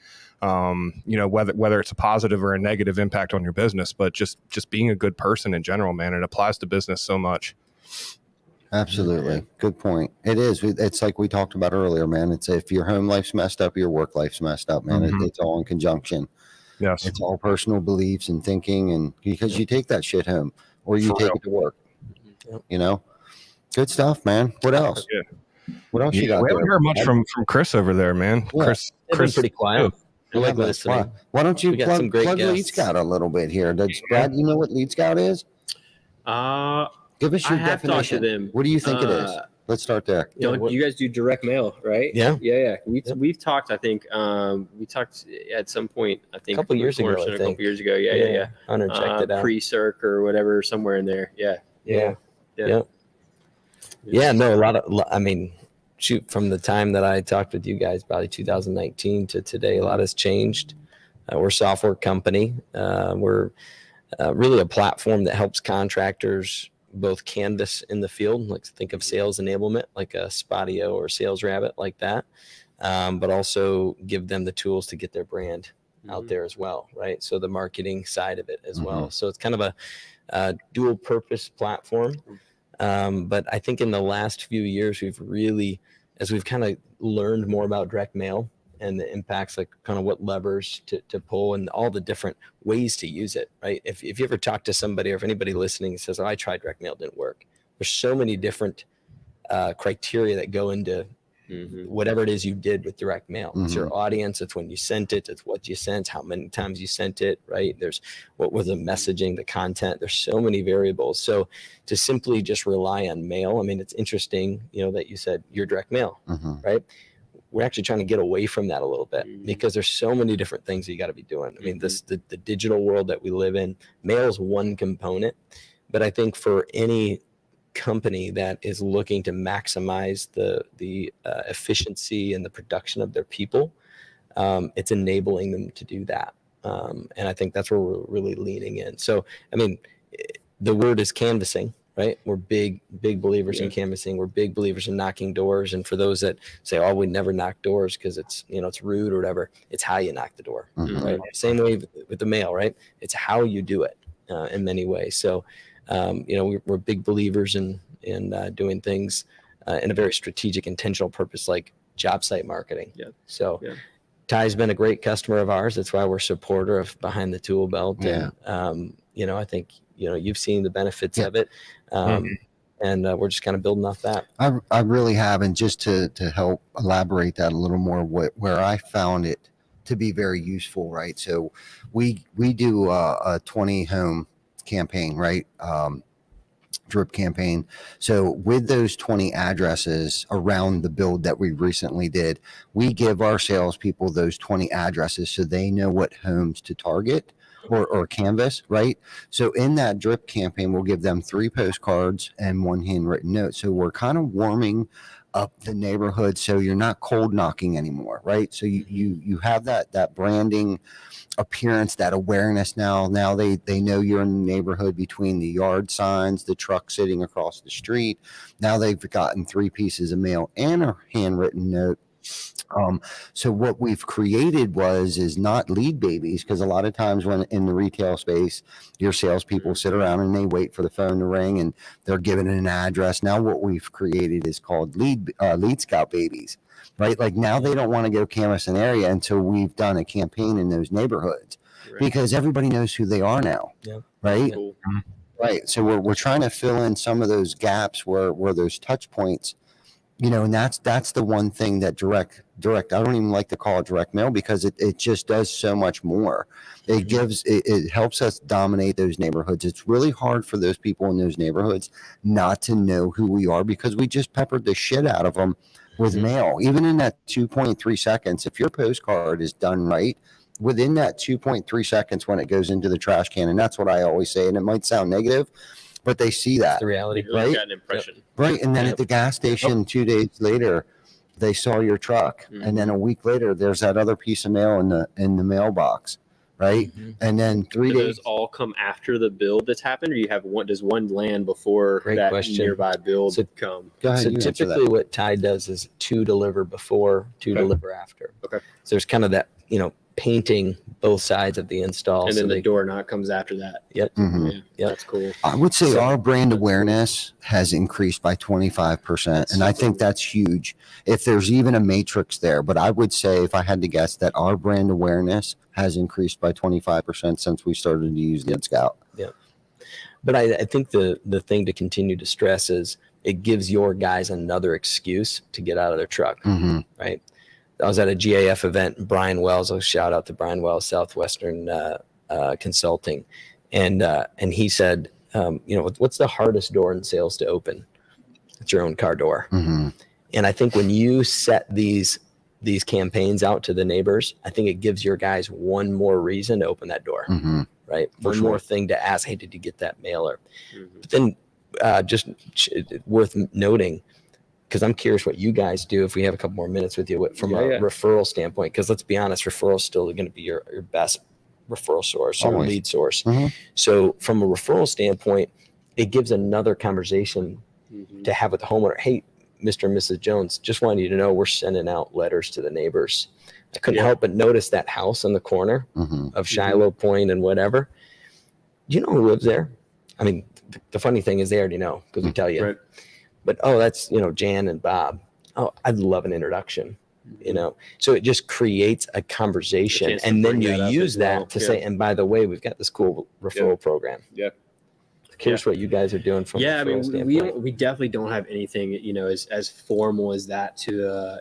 Whether it's a positive or a negative impact on your business, but just being a good person in general, man, it applies to business so much. Absolutely. Good point. It is. It's like we talked about earlier, man. It's if your home life's messed up, your work life's messed up, man. It's all in conjunction. Yes. It's all personal beliefs and thinking, and because you take that shit home or you take it to work. Good stuff, man. What else? What else you got? We haven't heard much from Chris over there, man. Yeah. Chris pretty quiet. I like listening. Why don't you plug Lead Scout a little bit here? Brad, you know what Lead Scout is? Give us your definition. To them. What do you think it is? Let's start there. You guys do direct mail, right? Yeah. We've talked. I think we talked at some point. I think a couple years ago. Yeah. I'm gonna check it out. Pre-circ or whatever, somewhere in there. Yeah. No, a lot of. I mean, shoot, from the time that I talked with you guys, probably 2019 to today, a lot has changed. We're a software company. We're really a platform that helps contractors both canvas in the field, like think of sales enablement, like a Spotio or Sales Rabbit, like that, but also give them the tools to get their brand out there as well, right? So the marketing side of it as well. So it's kind of a dual purpose platform. But I think in the last few years, we've really, as we've kind of learned more about direct mail and the impacts, like kind of what levers to pull and all the different ways to use it, right? If you ever talk to somebody, or if anybody listening says, oh, I tried direct mail, didn't work. There's so many different criteria that go into whatever it is you did with direct mail. It's your audience, it's when you sent it, it's what you sent, how many times you sent it, right? There's what was the messaging, the content. There's so many variables. So to simply just rely on mail, I mean, it's interesting, that you said your direct mail, right? We're actually trying to get away from that a little bit because there's so many different things you got to be doing. I mean, the digital world that we live in, mail is one component, but I think for any company that is looking to maximize the efficiency and the production of their people, it's enabling them to do that. And I think that's where we're really leaning in. So, I mean, the word is canvassing, right? We're big believers in canvassing. We're big believers in knocking doors. And for those that say, oh, we never knock doors because it's, it's rude or whatever, it's how you knock the door, right? Same way with the mail, right? It's how you do it in many ways. So, we're big believers in doing things in a very strategic, intentional purpose, like job site marketing. So Ty's been a great customer of ours. That's why we're a supporter of Behind the Toolbelt. And, I think, you've seen the benefits of it. And we're just kind of building off that. I really have. And just to help elaborate that a little more, where I found it to be very useful, right? So we do a 20 home campaign, right? Drip campaign. So with those 20 addresses around the build that we recently did, we give our salespeople those 20 addresses so they know what homes to target or canvas, right? So in that drip campaign, we'll give them 3 postcards and 1 handwritten note. So we're kind of warming up the neighborhood so you're not cold knocking anymore, right? So you have that branding appearance, that awareness. Now they know you're in the neighborhood between the yard signs, the truck sitting across the street. Now they've gotten 3 pieces of mail and a handwritten note. So what we've created is not lead babies, because a lot of times when in the retail space, your salespeople sit around and they wait for the phone to ring and they're given an address. Now what we've created is called lead scout babies, right? Like now they don't want to go canvass an area until we've done a campaign in those neighborhoods, because everybody knows who they are now, right? Cool. Right. So we're trying to fill in some of those gaps where those touch points, and that's the one thing that direct, I don't even like to call it direct mail, because it just does so much more. It helps us dominate those neighborhoods. It's really hard for those people in those neighborhoods not to know who we are, because we just peppered the shit out of them with mail. Even in that 2.3 seconds, if your postcard is done right, within that 2.3 seconds when it goes into the trash can, and that's what I always say, and it might sound negative, but they see that. It's the reality, right? Got an impression. Right. And then at the gas station 2 days later, they saw your truck. And then a week later, there's that other piece of mail in the mailbox. Right. And then 3 Do days. those all come after the build that's happened, or you have one? Does one land before Great that question. nearby build come? Go ahead, So you answer typically that. what Ty does is 2 deliver before, 2 deliver after. Okay. So there's kind of that, painting both sides of the install. And then so the door knock comes after that. Yep. Yeah, that's cool. I would say our brand awareness has increased by 25%. And I think that's huge. If there's even a matrix there, but I would say, if I had to guess, that our brand awareness has increased by 25% since we started to use Lead Scout. Yeah. But I think the thing to continue to stress is it gives your guys another excuse to get out of their truck, right? I was at a GAF event, Brian Wells, I'll shout out to Brian Wells, Southwestern Consulting. And he said, what's the hardest door in sales to open? It's your own car door. And I think when you set these campaigns out to the neighbors, I think it gives your guys one more reason to open that door, right? One more thing to ask, hey, did you get that mailer? But then just worth noting, because I'm curious what you guys do if we have a couple more minutes with you from a referral standpoint. Because let's be honest, referral is still going to be your best referral source or lead source. So from a referral standpoint, it gives another conversation to have with the homeowner. Hey, Mr. and Mrs. Jones, just wanted you to know we're sending out letters to the neighbors. I couldn't help but notice that house on the corner of Shiloh Point and whatever. Do you know who lives there? I mean, the funny thing is they already know because we tell you. Right. But, that's, Jan and Bob. Oh, I'd love an introduction, So it just creates a conversation. And then you use that to say, and by the way, we've got this cool referral program. Yeah. Curious what you guys are doing from I mean, we definitely don't have anything, as formal as that to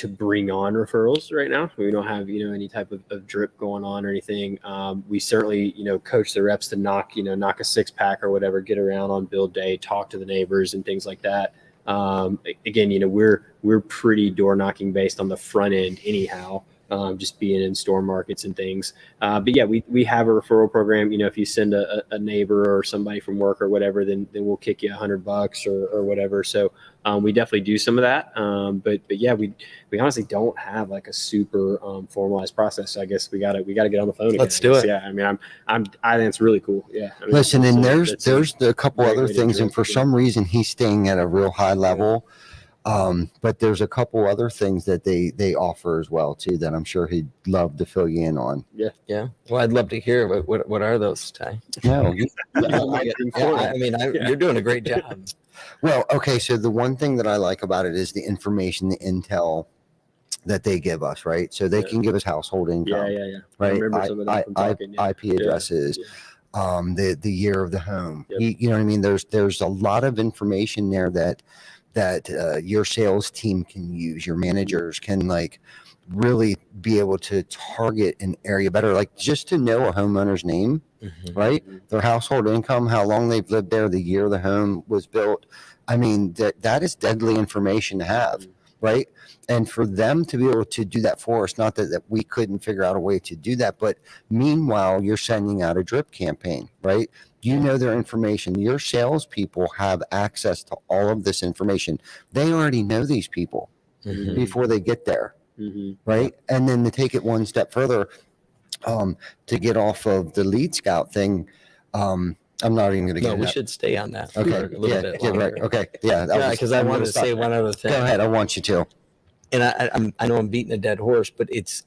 bring on referrals right now. We don't have, any type of drip going on or anything. We certainly, coach the reps to knock a 6-pack or whatever, get around on build day, talk to the neighbors and things like that. Again, we're pretty door knocking based on the front end anyhow. Just being in store markets and things. But yeah, we have a referral program. If you send a neighbor or somebody from work or whatever, then we'll kick you $100 or whatever. So we definitely do some of that. But yeah, we honestly don't have like a super formalized process. So I guess we gotta get on the phone again. Let's do it. Yeah, I mean, I think it's really cool. Yeah. I mean, listen, and there's a couple other things, and for some reason he's staying at a real high level. But there's a couple other things that they offer as well too that I'm sure he'd love to fill you in on. Yeah. Well, I'd love to hear what are those, Ty? No, you're doing a great job. Well, okay. So the one thing that I like about it is the information, the intel that they give us, right? So they can give us household income, right? I remember some of that from talking, IP addresses, the year of the home. You know what I mean? There's a lot of information there that your sales team can use, your managers can like really be able to target an area better, like just to know a homeowner's name, right? Their household income, how long they've lived there, the year the home was built. I mean, that is deadly information to have, right? And for them to be able to do that for us, not that we couldn't figure out a way to do that, but meanwhile, you're sending out a drip campaign, right? You know their information. Your salespeople have access to all of this information. They already know these people before they get there, right? And then to take it one step further, to get off of the lead scout thing, I'm not even going to get we should stay on that. Okay. For a little bit longer. Right. Okay. Yeah. Because I wanted to say one other thing. Go ahead. I want you to. And I know I'm beating a dead horse, but it's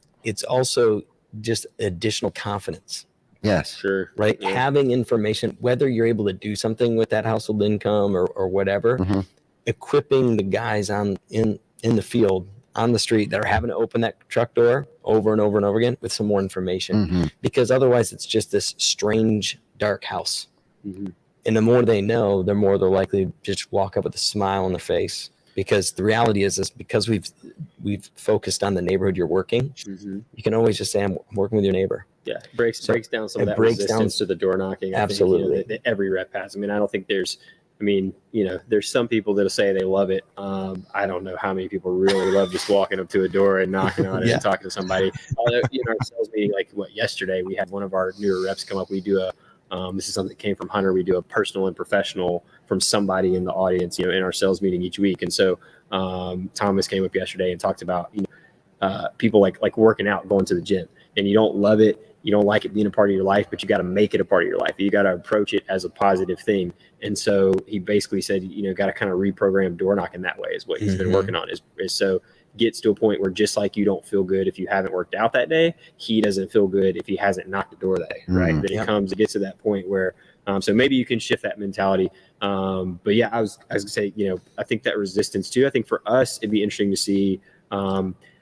also just additional confidence. Yes. Sure. Right. Yeah. Having information, whether you're able to do something with that household income or whatever, equipping the guys in the field, on the street that are having to open that truck door over and over and over again with some more information, because otherwise it's just this strange, dark house. And the more they know, the more they're likely to just walk up with a smile on their face. Because the reality is because we've focused on the neighborhood you're working, you can always just say, I'm working with your neighbor. Yeah, breaks down some of that resistance to the door knocking. Absolutely. I think, that every rep has. I mean, I don't think there's some people that'll say they love it. I don't know how many people really love just walking up to a door and knocking on it and talking to somebody. Although, our sales meeting, like yesterday, we had one of our newer reps come up. We do this is something that came from Hunter. We do a personal and professional from somebody in the audience, in our sales meeting each week. And so Thomas came up yesterday and talked about, people like working out, going to the gym, and you don't love it. You don't like it being a part of your life, but you got to make it a part of your life. You got to approach it as a positive thing. And so he basically said, got to kind of reprogram door knocking that way is what he's been working on is so gets to a point where just like you don't feel good if you haven't worked out that day, he doesn't feel good if he hasn't knocked the door that day, right? Then it gets to that point where, so maybe you can shift that mentality. But yeah, I was gonna say, I think that resistance too, I think for us, it'd be interesting to see,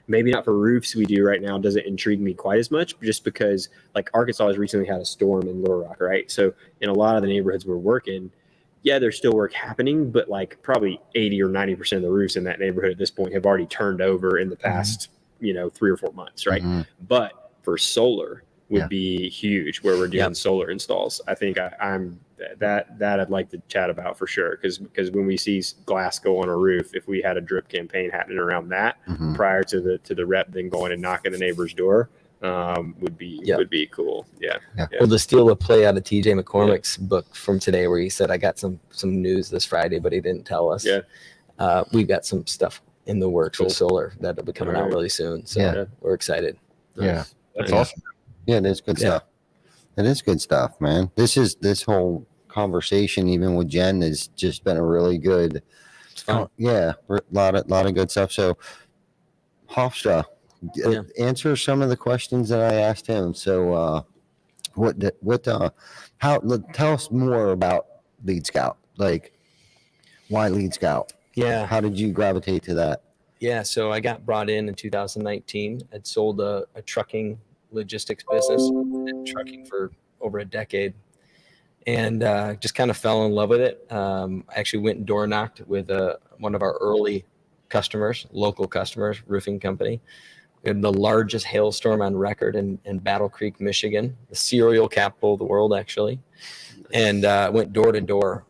maybe not for roofs we do right now doesn't intrigue me quite as much, just because like Arkansas has recently had a storm in Little Rock, right? So in a lot of the neighborhoods we're working, there's still work happening, but like probably 80 or 90% of the roofs in that neighborhood at this point have already turned over in the past, 3 or 4 months, right? But for solar would be huge where we're doing solar installs. I think I'm that I'd like to chat about for sure. Because when we see glass go on a roof, if we had a drip campaign happening around that prior to the rep then going and knocking the neighbor's door, would be cool. Yeah. Well, to steal a play out of TJ McCormick's book from today, where he said, I got some news this Friday, but he didn't tell us. we've got some stuff in the works with solar that'll be coming out Alright. really soon. So Yeah. we're excited. Yeah. That's Yeah. awesome. Yeah, it is good Yeah. stuff. It is good stuff, man. This whole conversation, even with Jen, has just been a really good. It's fun. Yeah, a lot of good stuff. So, Hofstra, Yeah. answer some of the questions that I asked him. So, tell us more about Lead Scout. Like, why Lead Scout? Yeah. How did you gravitate to that? Yeah. So I got brought in 2019. I'd sold a trucking logistics business, been trucking for over a decade, and just kind of fell in love with it. I actually went and door knocked with one of our early customers, local customers, roofing company. We had the largest hailstorm on record in Battle Creek, Michigan, the cereal capital of the world, actually. And went door to door.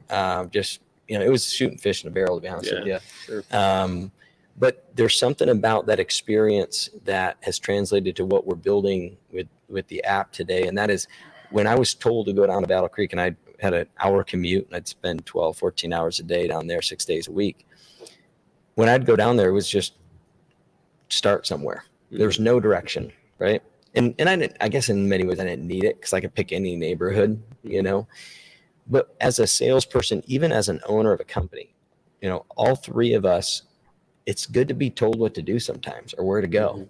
Just, it was shooting fish in a barrel, to be honest with you. Sure. But there's something about that experience that has translated to what we're building with the app today. And that is when I was told to go down to Battle Creek, and I had an hour commute, and I'd spend 12, 14 hours a day down there 6 days a week. When I'd go down there, it was just start somewhere. There's no direction, right? And I guess in many ways I didn't need it because I could pick any neighborhood, But as a salesperson, even as an owner of a company, all three of us, it's good to be told what to do sometimes or where to go.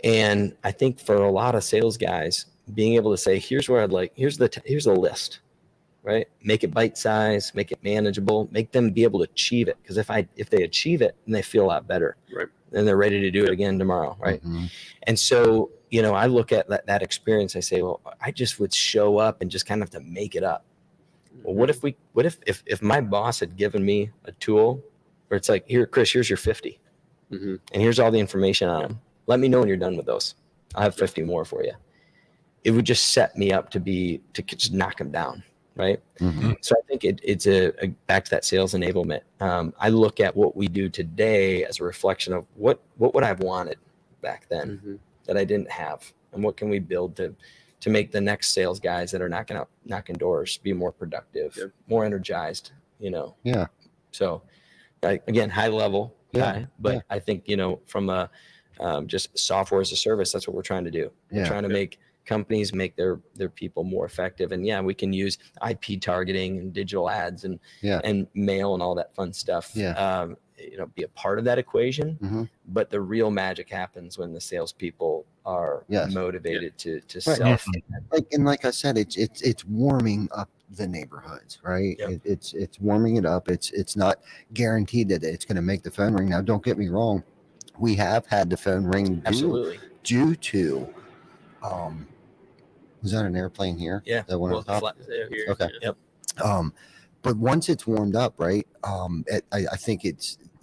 And I think for a lot of sales guys, being able to say, here's where I'd like, here's the list, right? Make it bite size, make it manageable, make them be able to achieve it. Because if they achieve it, then they feel a lot better. Right. Then they're ready to do it again tomorrow, right? Mm-hmm. And so, I look at that experience, I say, well, I just would show up and just kind of have to make it up. Well, what if my boss had given me a tool where it's like, here, Chris, here's your 50. Mm-hmm. And here's all the information on them. Let me know when you're done with those. I'll have 50 more for you. It would just set me up to just knock them down, right? Mm-hmm. So I think it's a back to that sales enablement. I look at what we do today as a reflection of what would I have wanted back then that I didn't have, and what can we build to make the next sales guys that are knocking doors be more productive, more energized, Yeah. So again, high level guy, but Yeah. I think, from a just software as a service, that's what we're trying to do. We're Yeah. trying to make companies make their people more effective. And we can use IP targeting and digital ads and mail and all that fun stuff. Yeah. Be a part of that equation. Mm-hmm. But the real magic happens when the salespeople are motivated to Right. self. Like I said, it's warming up the neighborhoods, right? Yep. It's warming it up. It's not guaranteed that it's going to make the phone ring. Now, don't get me wrong. We have had the phone ring Absolutely. due to was that an airplane here? Yeah. That went on top? Here. Okay. Yep. But once it's warmed up, right? I think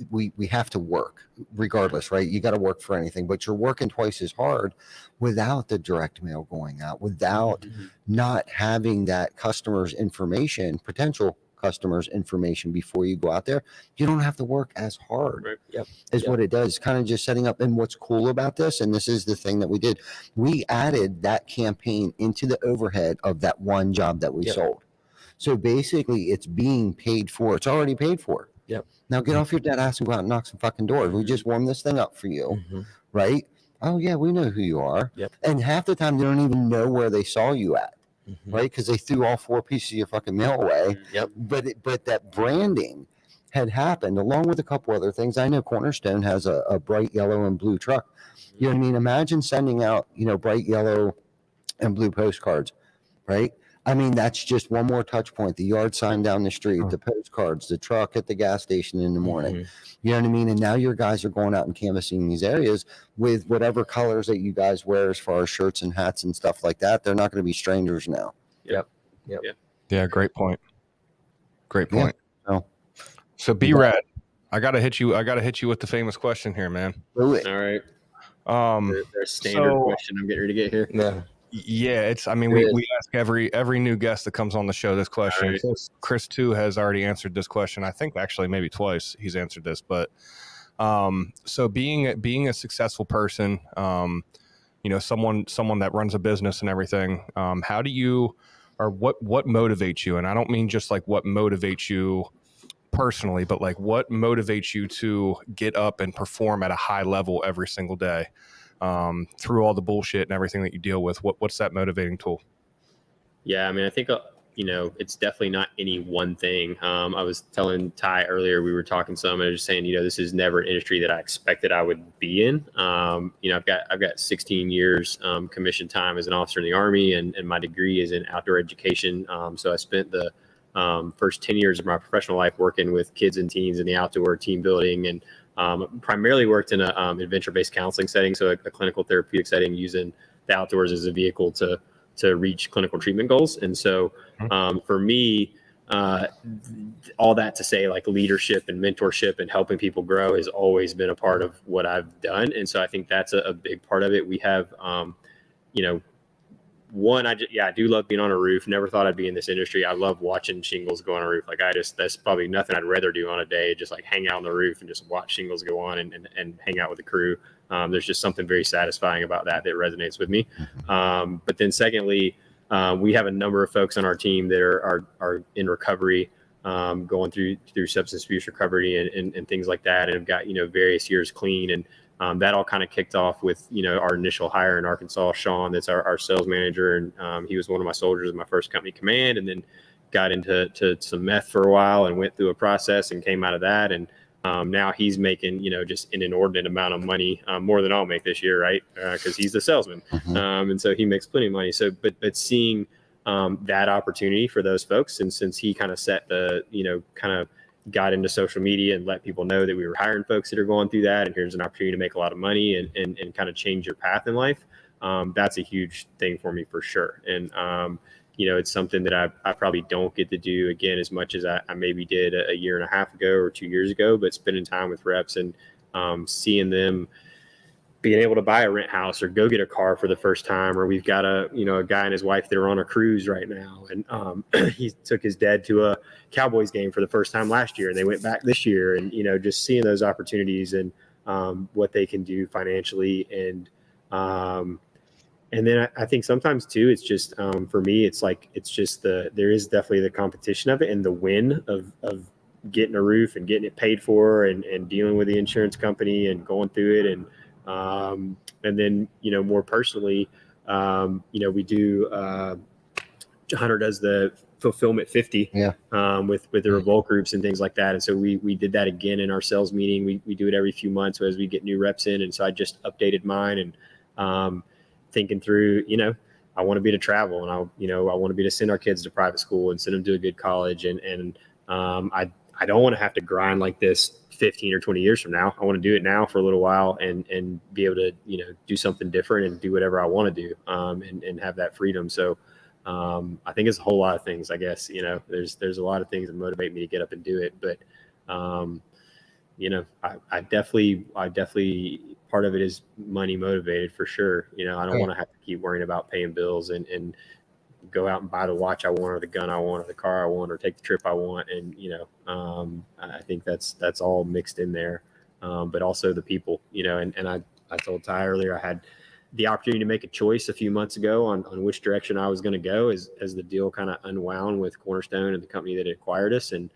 we have to work regardless, right? You got to work for anything, but you're working twice as hard without the direct mail going out, without not having that customer's information, potential customers' information before you go out there. You don't have to work as hard. Right. Yep. Is what it does. Kind of just setting up. And what's cool about this, and this is the thing that we did, we added that campaign into the overhead of that one job that we sold. So basically it's being paid for. It's already paid for. Yep. Now get off your dead ass and go out and knock some fucking doors. We just warmed this thing up for you. Right? Oh yeah, we know who you are. Yep. And half the time they don't even know where they saw you at. Right? Because they threw all 4 pieces of your fucking mail away. Yep. But that branding had happened along with a couple other things. I know Cornerstone has a bright yellow and blue truck. You know what I mean? Imagine sending out, bright yellow and blue postcards, right? I mean, that's just one more touch point. The yard sign down the street, the postcards, the truck at the gas station in the morning. You know what I mean? And now your guys are going out and canvassing these areas with whatever colors that you guys wear as far as shirts and hats and stuff like that. They're not going to be strangers now. Yep. Yeah, great point. Great Yeah. point. So be red. I gotta hit you with the famous question here, man. Do it. All right. There's a standard question I'm getting ready to get here. Yeah. Yeah, we ask every new guest that comes on the show this question. Right. Chris too has already answered this question. I think actually maybe twice he's answered this. But so being a successful person, someone that runs a business and everything, how do you, or what motivates you? And I don't mean just like what motivates you personally, but like what motivates you to get up and perform at a high level every single day, through all the bullshit and everything that you deal with? What's that motivating tool? Yeah, I mean, I think, it's definitely not any one thing. I was telling Ty earlier, we were talking some, and I was just saying, this is never an industry that I expected I would be in. I've got 16 years commission time as an officer in the Army, and my degree is in outdoor education. So I spent the first 10 years of my professional life working with kids and teens in the outdoor team building, and primarily worked in a adventure-based counseling setting, so a clinical therapeutic setting, using the outdoors as a vehicle to reach clinical treatment goals. And so for me, all that to say, like, leadership and mentorship and helping people grow has always been a part of what I've done. And so I think that's a big part of it. We have, I do love being on a roof. Never thought I'd be in this industry. I love watching shingles go on a roof. Like, that's probably nothing I'd rather do on a day, just like hang out on the roof and just watch shingles go on and hang out with the crew. There's just something very satisfying about that resonates with me. But then secondly, we have a number of folks on our team that are in recovery, going through substance abuse recovery and things like that, and have got, various years clean. And that all kind of kicked off with, our initial hire in Arkansas, Sean, that's our sales manager. And he was one of my soldiers in my first company command, and then got into some meth for a while and went through a process and came out of that. And now he's making, just an inordinate amount of money, more than I'll make this year, right? Because he's the salesman. And so he makes plenty of money. So, but seeing that opportunity for those folks, and since he kind of set the, kind of got into social media and let people know that we were hiring folks that are going through that, and here's an opportunity to make a lot of money and kind of change your path in life. That's a huge thing for me for sure. And, it's something that I probably don't get to do again as much as I maybe did a year and a half ago or 2 years ago, but spending time with reps and seeing them being able to buy a rent house or go get a car for the first time. Or we've got a guy and his wife that are on a cruise right now. And he took his dad to a Cowboys game for the first time last year, and they went back this year. And, just seeing those opportunities and what they can do financially. And then I think sometimes too, it's just, for me, it's just there is definitely the competition of it, and the win of getting a roof and getting it paid for, and dealing with the insurance company and going through it. And then, more personally, we do, Hunter does the fulfillment 50 with the revolt groups and things like that. And so we did that again in our sales meeting. We do it every few months as we get new reps in. And so I just updated mine, and thinking through, I want to be to travel, and I want to be to send our kids to private school and send them to a good college. And I don't want to have to grind like this 15 or 20 years from now. I want to do it now for a little while and be able to, do something different and do whatever I want to do, and have that freedom. So I think it's a whole lot of things, I guess. There's a lot of things that motivate me to get up and do it. But I definitely part of it is money motivated for sure. I don't want to have to keep worrying about paying bills and go out and buy the watch I want, or the gun I want, or the car I want, or take the trip I want. And, I think that's all mixed in there. But also the people, and I told Ty earlier, I had the opportunity to make a choice a few months ago on which direction I was going to go as the deal kind of unwound with Cornerstone and the company that acquired us. And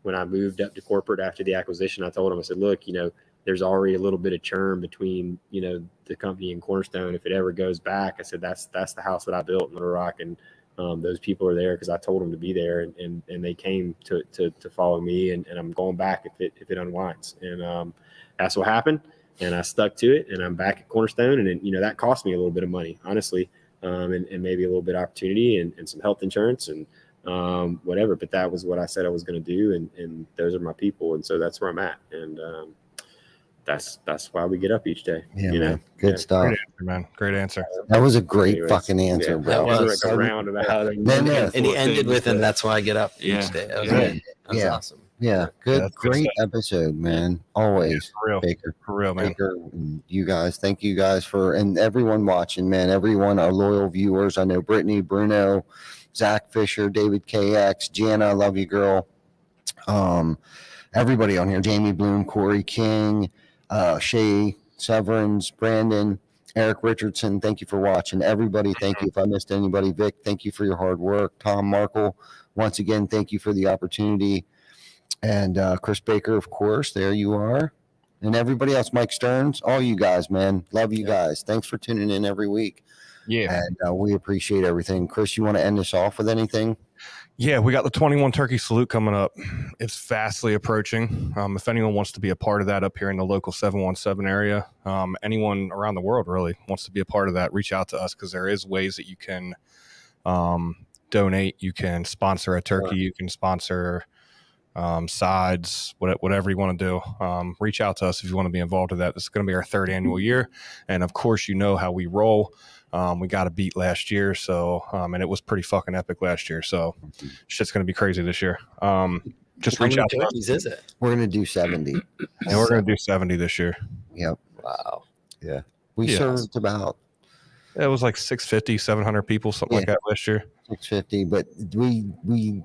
when I moved up to corporate after the acquisition, I told him, I said, look, there's already a little bit of churn between, the company and Cornerstone. If it ever goes back, I said, that's the house that I built in Little Rock. And those people are there because I told them to be there, and they came to follow me, and I'm going back if it unwinds. And that's what happened. And I stuck to it, and I'm back at Cornerstone. And that cost me a little bit of money, honestly, and maybe a little bit of opportunity and some health insurance and whatever. But that was what I said I was going to do. And those are my people. And so that's where I'm at. And that's why we get up each day. Yeah, man. Good stuff. Great answer, man. Great answer. That was a great fucking answer, bro. That was. Like a roundabout. And he ended with, and that's why I get up each day. That was good. That was awesome. Yeah, good, great episode, man. Always, for real. Baker. For real, man. Baker, and you guys, thank you guys and everyone watching, man. Everyone, our loyal viewers. I know Brittany, Bruno, Zach Fisher, David KX, Jana, I love you, girl. Everybody on here, Jamie Bloom, Corey King, Shay Severins, Brandon, Eric Richardson, thank you for watching. Everybody, thank you. If I missed anybody, Vic, thank you for your hard work. Tom Markle, once again, thank you for the opportunity. And Chris Baker, of course, there you are. And everybody else, Mike Stearns, all you guys, man. Love you guys. Thanks for tuning in every week. Yeah. And we appreciate everything. Chris, you want to end this off with anything? Yeah, we got the 21 Turkey Salute coming up. It's fastly approaching. If anyone wants to be a part of that up here in the local 717 area, anyone around the world really wants to be a part of that, reach out to us because there is ways that you can donate. You can sponsor a turkey. You can sponsor sides, whatever you want to do. Reach out to us if you want to be involved with that. This is going to be our 3rd annual year. And of course, you know how we roll. We got a beat last year. So, and it was pretty fucking epic last year. So shit's going to be crazy this year. Just How reach many out to us. turkeys is it? We're going to do 70. And we're going to do 70 this year. Yep. Wow. Yeah. We Yeah. served about It was like 650, 700 people, something like that last year. 650, but we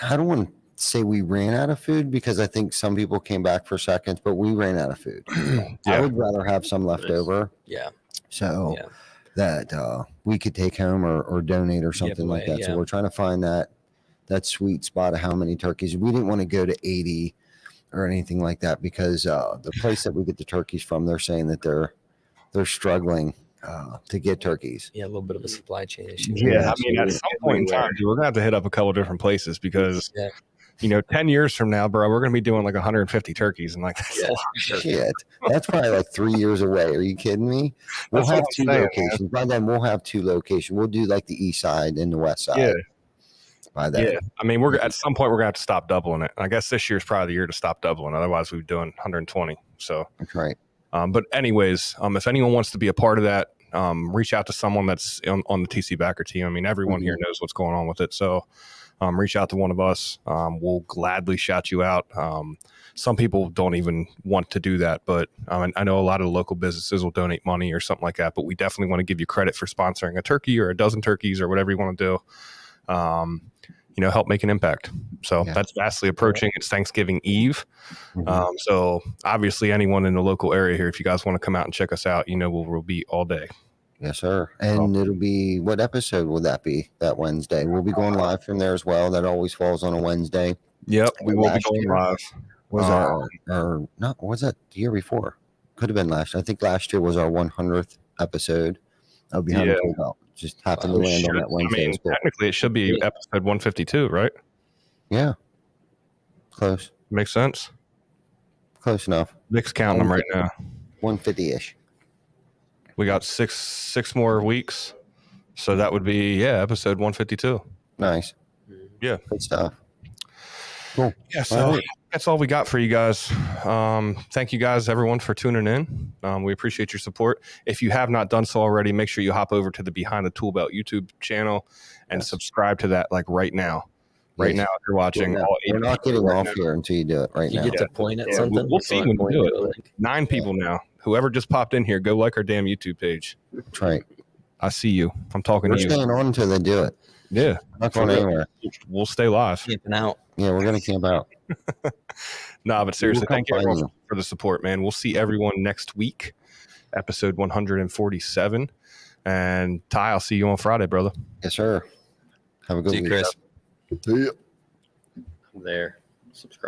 I don't want to say we ran out of food because I think some people came back for seconds, but we ran out of food. I Yeah. would rather have some left over. Yeah. So Yeah. that we could take home or donate or something like away, that. So yeah. we're trying to find that sweet spot of how many turkeys. We didn't want to go to 80 or anything like that because the place that we get the turkeys from, they're saying that they're struggling to get turkeys. Yeah, a little bit of a supply chain issue. Yeah. I mean, at some point in time, dude, we're going to have to hit up a couple different places because, Yeah. 10 years from now, bro, we're going to be doing like 150 turkeys. And like, that's a lot. Shit. That's probably like 3 years away. Are you kidding me? We'll That's have what I'm 2 saying, locations. By then, we'll have 2 locations. We'll do like the east side and the west side. Yeah. By then. Yeah. I mean, at some point, we're going to have to stop doubling it. I guess this year's probably the year to stop doubling. Otherwise, we'd be doing 120. So, That's right. but anyways, if anyone wants to be a part of that, reach out to someone that's on the TC Backer team. I mean, everyone here knows what's going on with it. So reach out to one of us. We'll gladly shout you out. Some people don't even want to do that, but I know a lot of the local businesses will donate money or something like that, but we definitely want to give you credit for sponsoring a turkey or a dozen turkeys or whatever you want to do. Help make an impact. So that's fastly approaching. It's Thanksgiving Eve. So obviously anyone in the local area here, if you guys want to come out and check us out, we'll be all day. Yes, sir. And it'll be, what episode will that be that Wednesday? We'll be going live from there as well. That always falls on a Wednesday. Yep. We will be Last going year live. Was our not was that the year before? Could have been last. I think last year was our 100th episode of Behind the Toolbelt. Just happened to land on that Wednesday. I mean, technically, it should be episode 152, right? Yeah. Close. Makes sense. Close enough. Nick's counting them right now. 150-ish. We got six more weeks. So that would be, episode 152. Nice. Yeah. Good stuff. Cool. Yeah, so that's all we got for you guys. Thank you guys, everyone, for tuning in. We appreciate your support. If you have not done so already, make sure you hop over to the Behind the Toolbelt YouTube channel and subscribe to that right now. Right now, if you're watching, all 8 we're not getting off here until you do it right You now. get to point at something. We'll see when you do it. 9 people now. Whoever just popped in here, go like our damn YouTube page. That's right. I see you. I'm talking We're to you. staying on until they do it. Yeah. Not going anywhere. We'll stay live. Camping out. Yeah, we're going to camp out. Nah, but seriously, We'll thank you come everyone find for the support, man. We'll see everyone next week, episode 147. And Ty, I'll see you on Friday, brother. Yes, sir. Have a good See you, week. Chris. See ya. There. Subscribe.